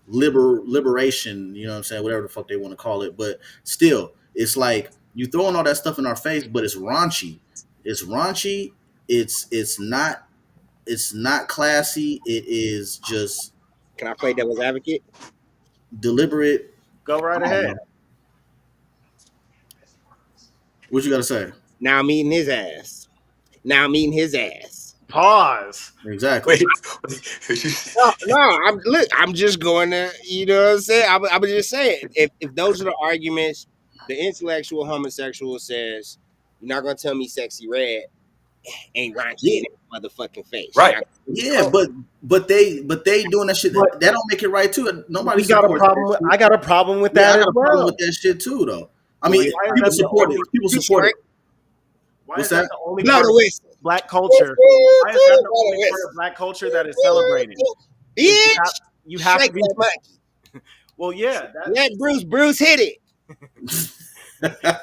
liberation, you know what I'm saying, whatever the fuck they want to call it. But still, it's like you throwing all that stuff in our face, but it's raunchy. It's raunchy. It's not classy. It is just Can I play devil's advocate? deliberate. Go I right don't ahead. know. What you gotta say? Now I'm eating his ass. Now I'm eating his ass. Pause. Exactly. Wait. No, I'm just going to, you know what I'm saying? I'm just saying, if those are the arguments, the intellectual homosexual says, you're not gonna tell me sexy red ain't raunchy Yeah, in that motherfucking face. You're Right. not gonna tell me yeah, cold. but they doing that shit. But That don't make it right too. Nobody we got a supports that problem. shit. I got a problem with Yeah, that I as got a problem with well. that shit too, though. I Well, mean, yeah, Why is people that the support it. only? People too support it. short. Why What's is that that? the only Blow part the of whistle. black culture? Why is that the only part of black culture that is celebrated? Because Bitch, you have to shake be. that monkey. Well, yeah, that Let Bruce hit it.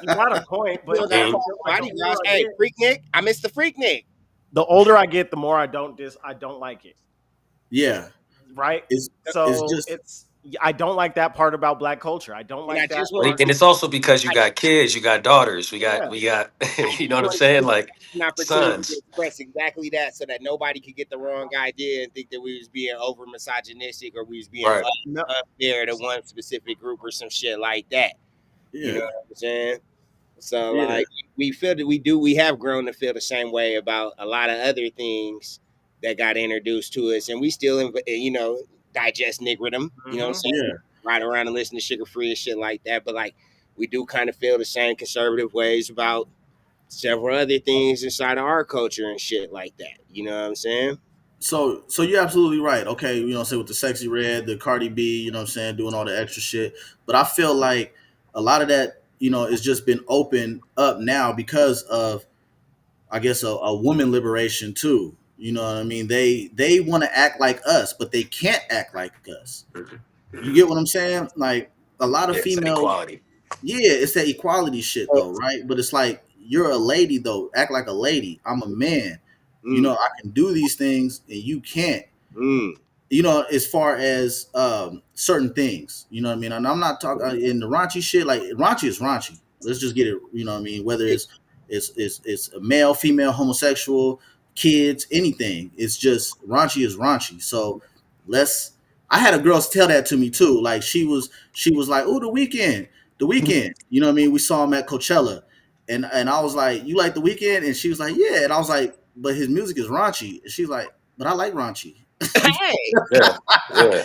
you got a point, but Still I gotta Mhm. call feel like the Mardi older Gras. I Hey, get, Freaknik. I miss the Freaknik. the more I don't like it. Yeah, Right? it's So just I don't like that part about black culture. I don't And I like that just want part. And it's also because you I got kids, you got daughters, Yeah, we got, you know what I'm want saying? Like an opportunity to sons. express exactly that so that nobody could get the wrong idea and think that we was being over misogynistic or we was being Right. no, unfair to one specific group or some shit like that. You know yeah, what I'm saying? So yeah. like we feel that we have grown to feel the same way about a lot of other things that got introduced to us, and we still digest niggerdom. You know what I'm mhm. saying? Yeah. Ride around and listen to Sugar Free and shit like that. But like we do kind of feel the same conservative ways about several other things inside of our culture and shit like that. You know what I'm saying? So you're absolutely right. Okay, you know, say with the sexy red, the Cardi B, you know what I'm saying, doing all the extra shit. But I feel like a lot of that, you know, it's just been opened up now because of, I guess, a woman liberation too. You know what I mean? They want to act like us, but they can't act like us. Mhm. You get what I'm saying? Like a lot of Yeah, it's that females, equality. yeah, it's that equality shit though, right? But it's like you're a lady though. Act like a lady. I'm a man. You know, Mm, I can do these things and you can't. mm, You know, as far as certain things, you know what I mean? And I'm not talking in the raunchy shit. Like raunchy is raunchy. Let's just get it. You know what I mean? Whether it's a male, female, homosexual, kids, anything. It's just raunchy is raunchy. So let's. I had a girl tell that to me too. Like she was like, "Oh, the weekend." You know what I mean? We saw him at Coachella, and I was like, "You like the weekend?" And she was like, "Yeah." And I was like, "But his music is raunchy." And she's like, "But I like raunchy." hey, Yeah. Yeah.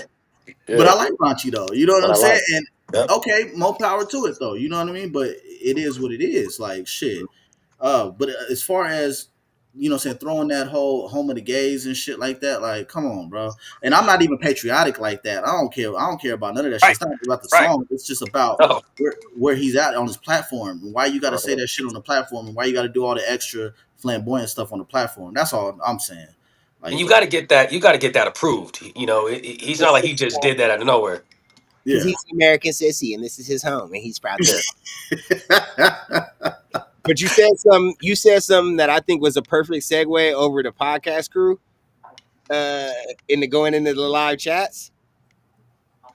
But Yeah. I like raunchy though. You know what But I'm I saying? like. And Yep. okay, more power to it though. You know what I mean? But it is what it is. Like shit. But as far as you know, saying throwing that whole home of the gays and shit like that, like come on, bro. And I'm not even patriotic like that. I don't care. I don't care about none of that shit. Right. It's not about the Right. song. It's just about No. where he's at on his platform and why you got to say Uh-huh. that shit on the platform and why you got to do all the extra flamboyant stuff on the platform. That's all I'm saying. And Like, you got to get that. You got to get that approved. You know, he's not like he just did that out of nowhere. because yeah. he's an American sissy and this is his home and he's proud to Yeah. be. But you said something. You said something that I think was a perfect segue over the podcast crew. Uh, into going into the live chats.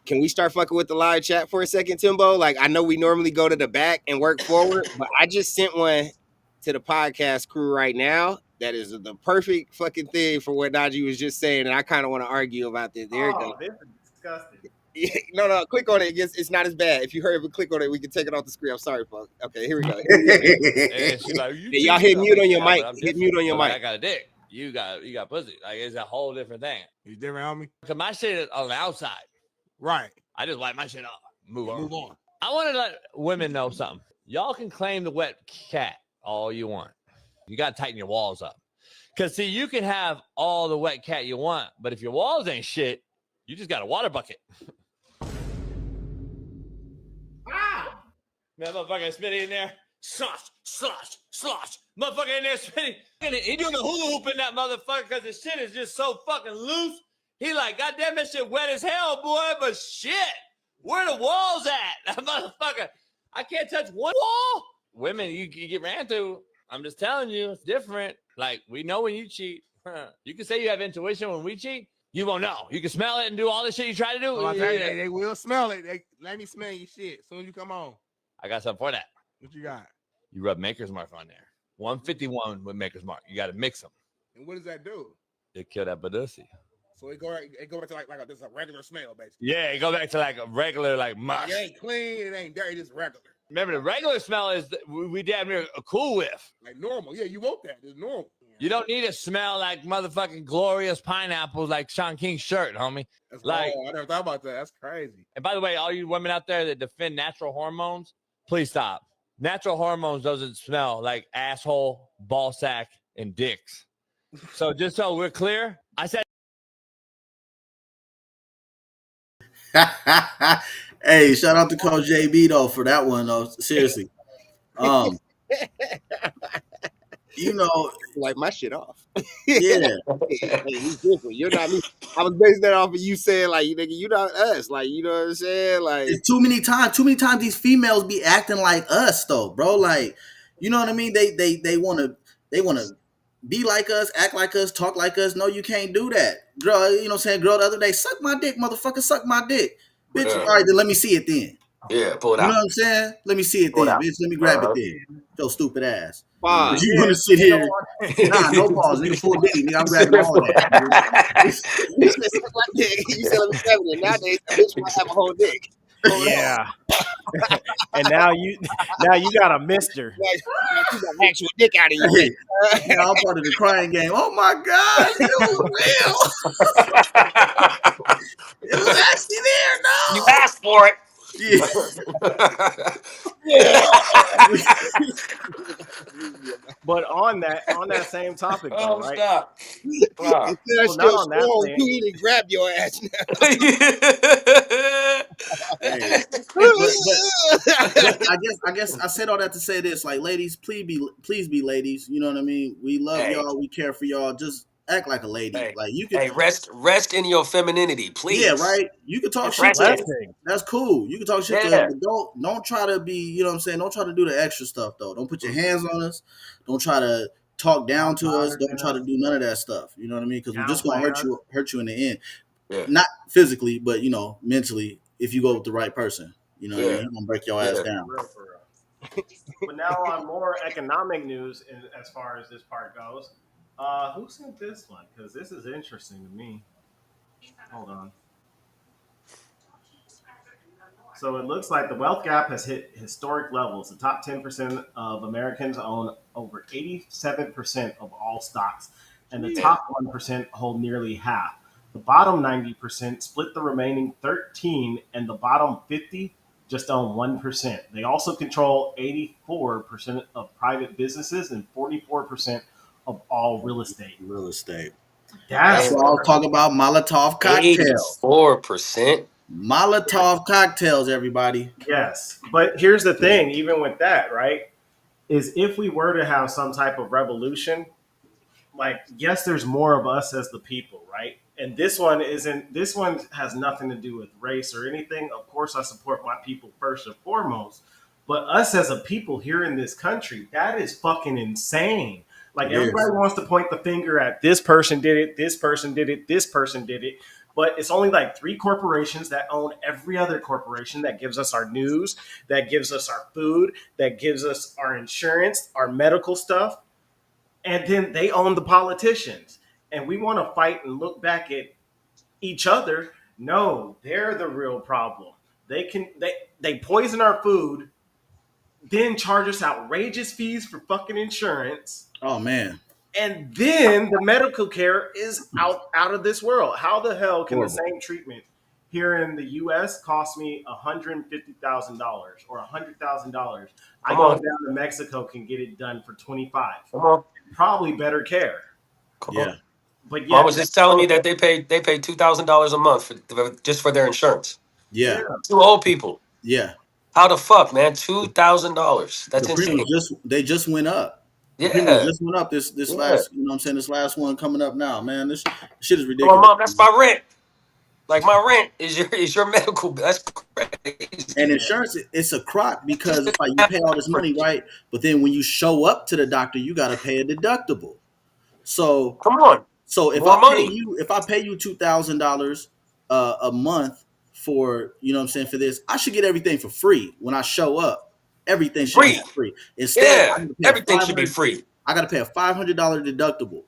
Can we start fucking with the live chat for a second, Timbo? Like I know we normally go to the back and work forward, but I just sent one to the podcast crew right now. That is the perfect fucking thing for what Najee was just saying, and I kind of want to argue about this. There you go. Oh, this is disgusting. No, click on it. It's not as bad. If you hurry up and click on it, we can take it off the screen. I'm sorry, folks. Okay, here we go. Here we go. And she's like, "You Yeah, y'all too?" hit I'm mute like, on your "Yeah, mic. but I'm Hit mute different. on your But like, mic. I got a dick." you got pussy. Like it's a whole different thing. You different on me? Cause my shit is on the outside. Right. I just wipe my shit off. Move Move on. I want to let women know something. Y'all can claim the wet cat all you want. You got to tighten your walls up. Because, see, you can have all the wet cat you want, but if your walls ain't shit, you just got a water bucket. Ah! Man, motherfucker spitting in there. Slosh, slosh, slosh. Motherfucker in there spitting. He doing the hula hoop in that motherfucker because the shit is just so fucking loose. He like, goddamn, that shit wet as hell, boy, but shit. Where the walls at? That motherfucker. I can't touch one wall. Women, you get ran through. I'm just telling you, it's different. Like, we know when you cheat. You can say you have intuition when we cheat. You won't know. You can smell it and do all the shit you try to do. Oh, they will smell it. Let me smell your shit as soon as you come on. I got something for that. What you got? You rub Maker's Mark on there. 151 with Maker's Mark. You got to mix them. And what does that do? It kill that badussy. So it go back to like this a regular smell, basically. Yeah, it go back to like a regular like mush. It ain't clean, it ain't dirty, it's regular. Remember, the regular smell is we damn near a cool whiff. Like normal. Yeah, you want that. It's normal. You don't need to smell like motherfucking glorious pineapples like Sean King's shirt, homie. That's like, I never thought about that. That's crazy. And by the way, all you women out there that defend natural hormones, please stop. Natural hormones doesn't smell like asshole, ball sack, and dicks. So just so we're clear, I said. Hey, shout out to Coach JB though for that one though. Seriously. You know, Wipe my shit off. yeah. Hey, he's different. You're not me. I was basing that off of you saying like, nigga, you not us. Like, you know what I'm saying? Like, It's too many times these females be acting like us though, bro. Like, you know what I mean? They wanna be like us, act like us, talk like us. No, you can't do that. Girl, you know what I'm saying? Girl, the other day, suck my dick, motherfucker, suck my dick. Bitch, all right, then let me see it then. Yeah, pull it You know out. what I'm saying? Let me see it Pull it then, out. bitch. Let me grab it then. Yo, stupid ass. fine. But you gonna sit here? Nah, no pause, nigga. Full Diddy, nigga. I'm grabbing all of that. Nigga. You said suck my dick. You said let me grab it. Nowadays, a bitch might have a whole dick. Yeah. And now you got a mister. Like, you got an actual dick out of you. Hey, now I'm part of the crying game. Oh my God, it was real. It was actually there. No, You asked for it. yeah. But on that same topic though, Oh, right? stop. If that Well, not still on that strong, plane. you need to grab your ass now. Hey, but I guess I said all that to say this. Like, ladies, please be ladies. You know what I mean? We love Hey. y'all. We care for y'all. Just act like a lady. Hey. Like you can. Hey, rest in your femininity, please. Yeah, right. You can talk It's shit to us. Blessing. That's cool. You can talk shit to Yeah. us, but don't try to be. You know what I'm saying? Don't try to do the extra stuff though. Don't put your hands on us. Don't try to talk down to us. Don't try to do none of that stuff. You know what I mean? Because we're just gonna hurt you in the end. Yeah. Not physically, but you know, mentally. If you go with the right person, you know what I mean. He's gonna break your ass down. For real. But now on more economic news, as far as this part goes, who sent this one? Because this is interesting to me. Hold on. So it looks like the wealth gap has hit historic levels. The top 10% of Americans own over 87% of all stocks, and the top 1% hold nearly half. The bottom 90% split the remaining 13, and the bottom 50 just own 1%. They also control 84% of private businesses and 44% of all real estate. Real estate. That's That's what I was talking about. Molotov cocktails. 84%. Molotov cocktails, everybody. Yes. But here's the thing, even with that, right? Is if we were to have some type of revolution, like, yes, there's more of us as the people, right? And this one has nothing to do with race or anything. Of course, I support my people first and foremost. But us as a people here in this country, that is fucking insane. Like, everybody wants to point the finger at this person did it, this person did it, this person did it. But it's only like 3 corporations that own every other corporation that gives us our news, that gives us our food, that gives us our insurance, our medical stuff. And then they own the politicians. And we want to fight and look back at each other. No, they're the real problem. They poison our food, then charge us outrageous fees for fucking insurance. Oh man. And then the medical care is out of this world. How the hell can the Horrible. same treatment here in the U.S. cost me $150,000 or $100,000? I Come go on, down to Mexico, can get it done for 25. come on, Probably better care, come on. Yeah. but Mom yet was just telling me that they paid $2,000 a month just for their insurance. Yeah. yeah, Two old people. Yeah. How the fuck, man? $2,000. That's The premiums insane. just went up. The premiums Yeah, just went up this yeah. last, you know what I'm saying, this last one coming up now, man. This shit is Come on, ridiculous. mom. That's my rent. Like my rent is your medical bill. That's And crazy, man. insurance, it's a crock because Just it's like you pay all this money, right? But then when you show up to the doctor, you got to pay a deductible. So come on, so more money. if I pay you $2,000 a month for, you know what I'm saying, for this, I should get everything for free when I show up. Everything should be Free. for free. Instead, Yeah, everything should be free. I got to pay a $500 deductible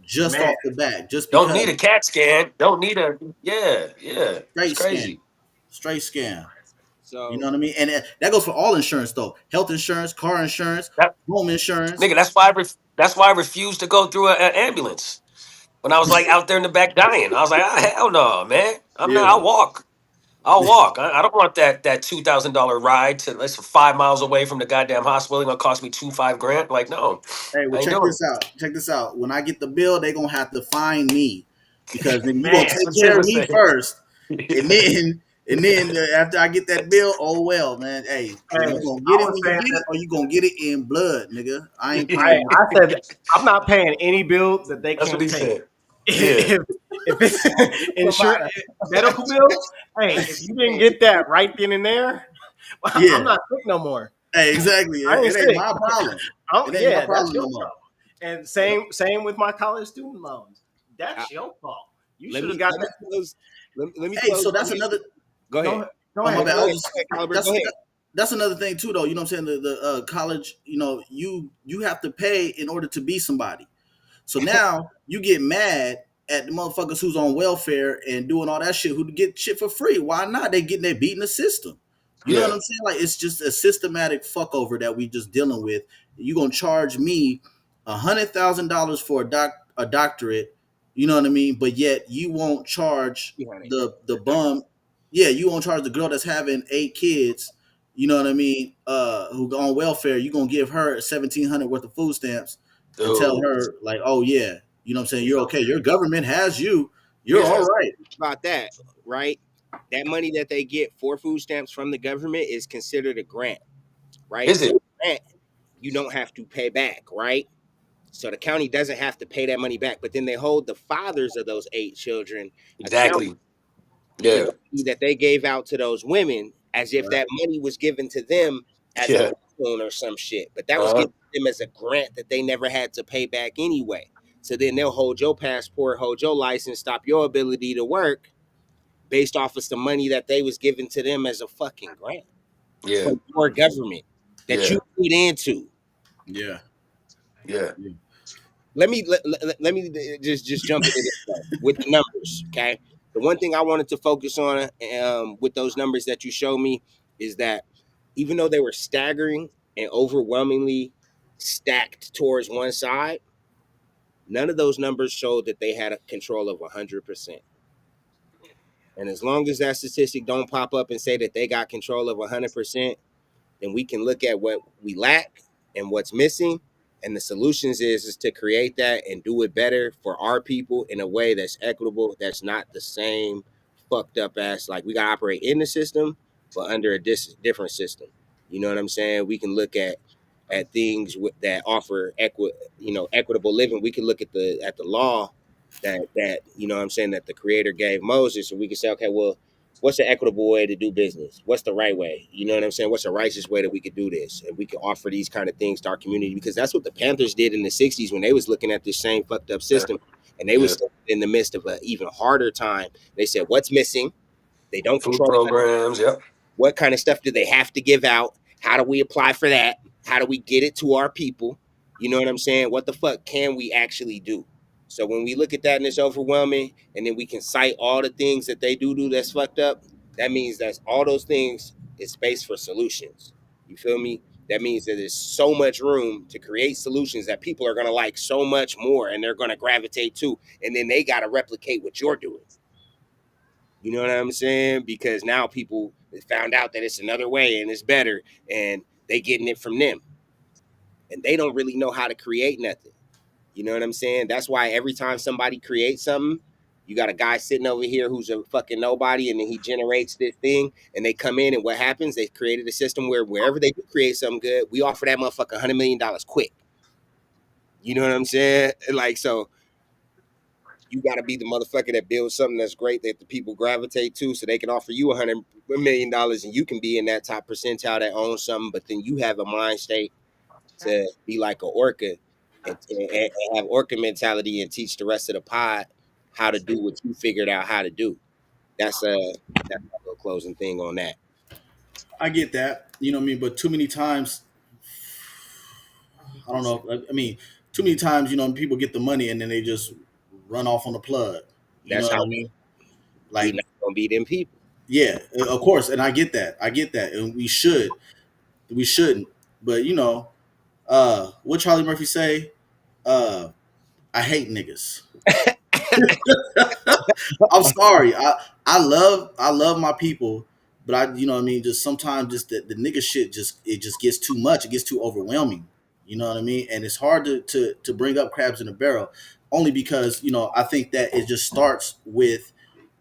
just man, off the bat, just Don't because need a CAT scan. Don't need a yeah, yeah. It's straight scam, crazy. straight scam. You know So what I mean? And that goes for all insurance though. Health insurance, car insurance, That home insurance. nigga, that's why I refused to go through an ambulance when I was like out there in the back dying. I was like, hell no, man. I'm not. Yeah. I'll walk. I'll walk. I don't want that $2,000 ride to let's 5 miles away from the goddamn hospital. It's gonna cost me 5 grand. Like, no, Hey, well, I ain't check doing this out. Check this out. When I get the bill, they gonna have to find me because then you gonna man. That's what take Tim care of was me saying. first, and then after I get that bill, oh well, man. Hey, Hey, you gonna I get it was when you saying get it, that or you gonna get it in blood, nigga. I ain't I playing. I said I'm not paying any bill that they That's what can't he pay. said. Yeah. If it's somebody, insurance medical bill, hey, if you didn't get that right then and there, I'm Yeah. not sick no more. Hey, exactly. I ain't It ain't sick. my problem. Oh It ain't my yeah, that's problem your no more. problem. And same with my college student loans. I, That's your fault. You let should have me got let me that. close. Let me Hey, close. so that's another. Go ahead. Go go Oh my ahead, bad. No, go I go ahead. ahead. was Go ahead, Caliber. that's Go ahead. that's another thing too, though. You know what I'm saying? The college, you have to pay in order to be somebody. So now you get mad at the motherfuckers who's on welfare and doing all that shit who get shit for free. Why not? They beating the system. You know what Yeah. I'm saying? Like it's just a systematic fuck over that we just dealing with. You gonna charge me $100,000 for a doctorate, you know what I mean? But yet you won't charge Behind it. the bum. Yeah, you won't charge the girl that's having 8 kids. You know what I mean? Who on welfare? You gonna give her 1,700 worth of food stamps and tell Dude. her like, oh yeah, you know what I'm saying? You You're know okay. Your government has you. You're all Yeah. right. about that, right? That money that they get for food stamps from the government is considered a grant, right? Is So it grant you don't have to pay back, right? So the county doesn't have to pay that money back, but then they hold the fathers of those 8 children accountable exactly? for Yeah. the money that they gave out to those women as if Right. that money was given to them as a Yeah. loan or some shit. But that was Uh, given to them as a grant that they never had to pay back anyway. So then they'll hold your passport, hold your license, stop your ability to work based off of some money that they was given to them as a fucking grant yeah. from your government that Yeah. you put into. Yeah. Yeah. Let me just jump into this though, with the numbers. Okay, the one thing I wanted to focus on with those numbers that you showed me is that even though they were staggering and overwhelmingly stacked towards one side, none of those numbers showed that they had a control of 100%. And as long as that statistic don't pop up and say that they got control of 100%, then we can look at what we lack and what's missing. And the solutions is to create that and do it better for our people in a way that's equitable, that's not the same fucked up ass. Like we gotta operate in the system, but under a different system. You know what I'm saying? We can look at things that offer equitable living. We can look at the law that you know what I'm saying, that the creator gave Moses, and we can say, okay, well, what's the equitable way to do business? What's the right way? You know what I'm saying? What's a righteous way that we could do this? And we can offer these kind of things to our community, because that's what the Panthers did in the 60s when they was looking at this same fucked up Yeah. system, and they was Yeah. still in the midst of an even harder time. They said, what's missing? They don't Food control programs. Yep. what kind of stuff do they have to give out? How do we apply for that? How do we get it to our people? You know what I'm saying? What the fuck can we actually do? So when we look at that and it's overwhelming, and then we can cite all the things that they do that's fucked up, that means that all those things is space for solutions. You feel me? that means that there's so much room to create solutions that people are going to like so much more and they're going to gravitate to. And then they got to replicate what you're doing. You know what I'm saying? Because now people found out that it's another way and it's better and they getting it from them. And they don't really know how to create nothing. You know what I'm saying? That's why every time somebody creates something, you got a guy sitting over here who's a fucking nobody, and then he generates this thing, and they come in, and what happens? They created a system where wherever they do create something good, we offer that motherfucker $100 million quick. You know what I'm saying? Like, so you got to be the motherfucker that builds something that's great that the people gravitate to, so they can offer you $100 million, and you can be in that top percentile that owns something, but then you have a mind state to be like an orca and have orca mentality and teach the rest of the pod how to do what you figured out how to do. That's my little closing thing on that. I get that. You know what I mean? But too many times, I don't know. I mean, too many times, people get the money and then they just run off on the plug. You know That's what how I mean? we Like, not gonna be them people. yeah, of course, and I get that. I get that, and we shouldn't. But what Charlie Murphy say? Uh, I hate niggas. I'm sorry. I love my people, but you know what I mean. Just sometimes, just the nigga shit, it just gets too much. It gets too overwhelming. You know what I mean? And it's hard to bring up crabs in a barrel, only because I think that it just starts with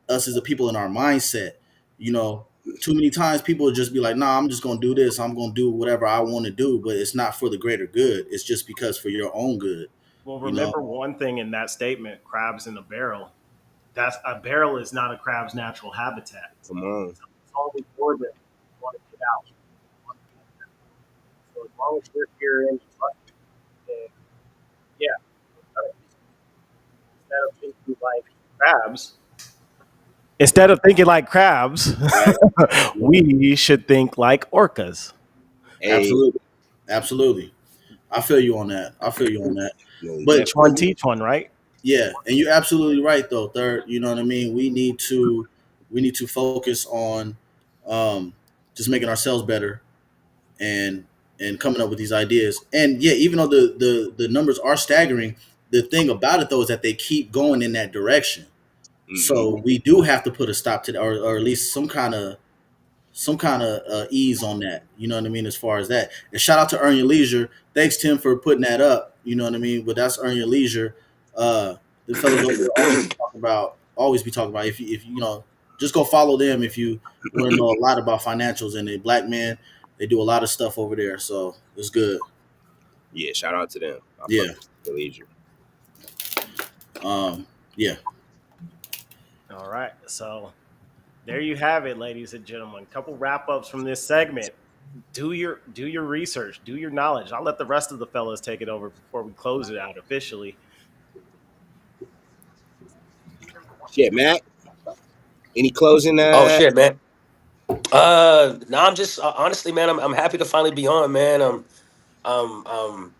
us as a people in our mindset. You know, too many times people will just be like, "Nah, I'm just gonna do this. I'm gonna do whatever I want to do," but it's not for the greater good. It's just because for your own good. Well, You know. remember one thing in that statement: crabs in a barrel. That's a barrel is not a crab's natural habitat. Come on. So it's only for them you want to get out. So as long as you're here in the bucket, then yeah, instead of thinking like crabs, Right. we should think like orcas. Hey, Absolutely, absolutely. I feel you on that. I feel you on that. no, But Each one teach one, right? yeah, and you're absolutely right though. Third, you know what I mean. We need to focus on um, just making ourselves better and coming up with these ideas. And yeah, even though the numbers are staggering, the thing about it though is that they keep going in that direction. mm-hmm. So we do have to put a stop to that, or at least some kind of ease on that. You know what I mean? As far as that, and shout out to Earn Your Leisure. Thanks Tim for putting that up. You know what I mean? But that's Earn Your Leisure. The fellas over there always be talking about if you just go follow them if you want to know a lot about financials and the black man. They do a lot of stuff over there, so it's good. Yeah, shout out to them. I fuck Yeah. with the leisure. Um. Yeah. All right. So there you have it, ladies and gentlemen. Couple wrap ups from this segment. Do your research, do your knowledge. I'll let the rest of the fellas take it over before we close it out officially. Shit, Matt. Any closing? Oh shit, man. No, I'm just honestly, man. I'm happy to finally be on, man. I'm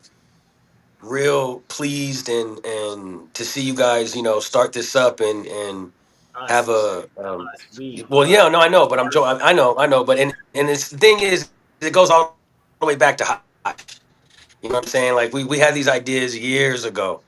real pleased and to see you guys, start this up and have Us, a we, well, yeah, no, I know, but I'm joking. I know, but and this the thing is, it goes all the way back to high. You know what I'm saying? Like we had these ideas years ago.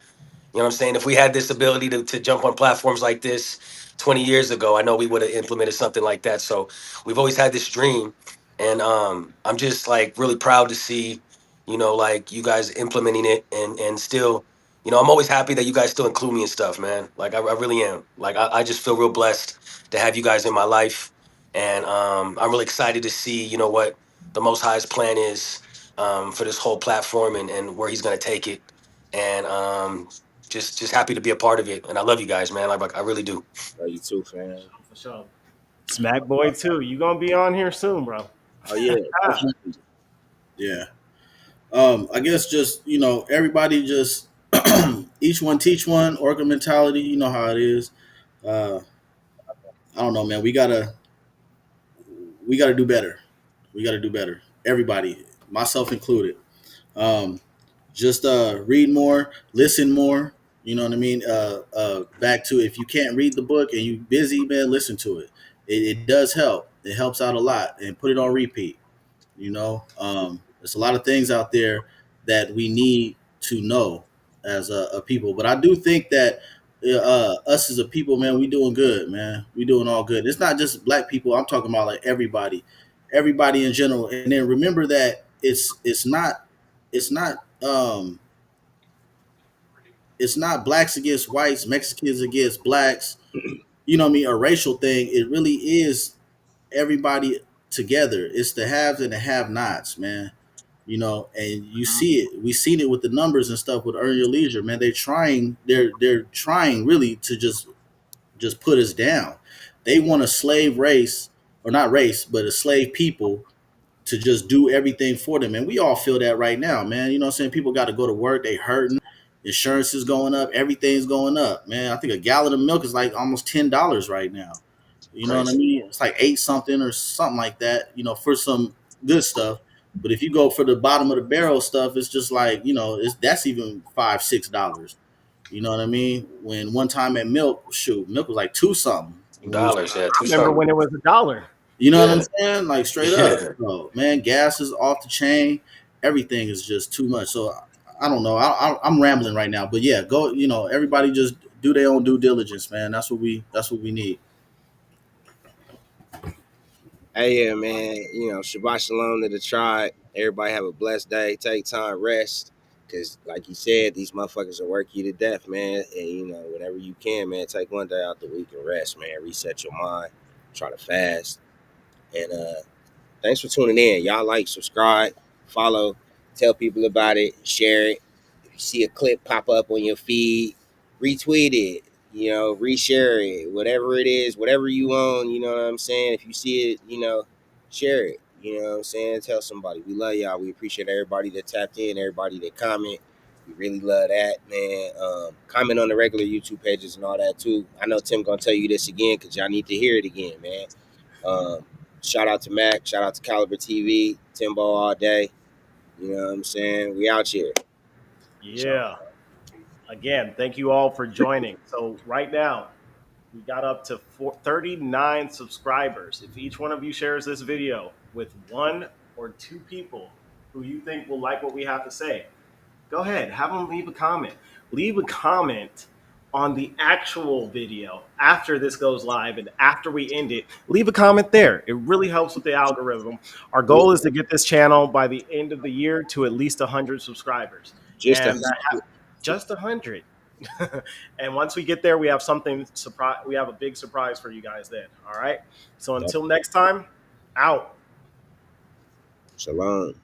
You know what I'm saying? If we had this ability to jump on platforms like this 20 years ago, I know we would have implemented something like that. So we've always had this dream. And I'm just like really proud to see, like you guys implementing it and still, I'm always happy that you guys still include me and stuff, man. Like I really am. Like I just feel real blessed to have you guys in my life. And I'm really excited to see, what the Most High's plan is for this whole platform and where he's going to take it. And just happy to be a part of it, and I love you guys, man. Like I really do. Love you too, fam. for sure. Smack Boy too. You gonna be on here soon, bro. Oh yeah, Ah, definitely. Yeah. I guess just everybody just each one teach one. Orca mentality. You know how it is. Uh, I don't know, man. We gotta do better. We gotta do better. Everybody, myself included. Um, just read more, listen more. You know what I mean? Back to if you can't read the book and you busy, man, listen to it. It does help. It helps out a lot, and put it on repeat. There's a lot of things out there that we need to know as a people. But I do think that us as a people, man, we doing good, man. We doing all good. It's not just black people. I'm talking about like everybody in general. And then remember that it's not it's not blacks against whites, Mexicans against blacks. You know what I mean? A racial thing. It really is everybody together. It's the haves and the have-nots, man. You know, and you see it. We seen it with the numbers and stuff with Earn Your Leisure, man. They're trying really to just put us down. They want a slave race, or not race, but a slave people to just do everything for them. And we all feel that right now, man. You know what I'm saying? People got to go to work, they hurting, insurance is going up, everything's going up, man. I think a gallon of milk is like almost $10 right now. You know what I Crazy. mean? It's like eight something or something like that, you know, for some good stuff. But if you go for the bottom of the barrel stuff, it's just like, you know, that's even $5, $6. You know what I mean? When one time at milk, shoot, milk was like two something when we was, Dollars, yeah, I two remember something. when it was $1. you know what I'm Yeah, saying? Like straight up. yeah. So, man, gas is off the chain. Everything is just too much. So I don't know. I'm rambling right now, but yeah, go. You know, everybody just do their own due diligence, man. That's what we need. Hey, yeah, man. You know, Shabbat Shalom to the tribe. Everybody have a blessed day. Take time, rest. Because, like you said, these motherfuckers will work you to death, man. And, you know, whenever you can, man, take one day out the week and rest, man. Reset your mind. Try to fast. And thanks for tuning in. Y'all like, subscribe, follow, tell people about it, share it. If you see a clip pop up on your feed, retweet it, you know, reshare it, whatever it is, whatever you own, you know what I'm saying? If you see it, you know, share it. You know what I'm saying? Tell somebody. We love y'all. We appreciate everybody that tapped in, everybody that comment. We really love that, man. Comment on the regular YouTube pages and all that too. I know Tim gonna tell you this again because y'all need to hear it again, man. Um, Shout out to Mac. Shout out to Caliber TV. Timbo all day. You know what I'm saying? We out here. Inshallah. Yeah. Again, thank you all for joining. So right now, we got up to 39 subscribers. If each one of you shares this video with one or two people who you think will like what we have to say, go ahead, have them leave a comment. Leave a comment on the actual video after this goes live and after we end it. Leave a comment there. It really helps with the algorithm. Our goal is to get this channel by the end of the year to at least 100 subscribers. Just a And just 100. And once we get there, we have something surprise. We have a big surprise for you guys then. All right. So until next time, out. shalom.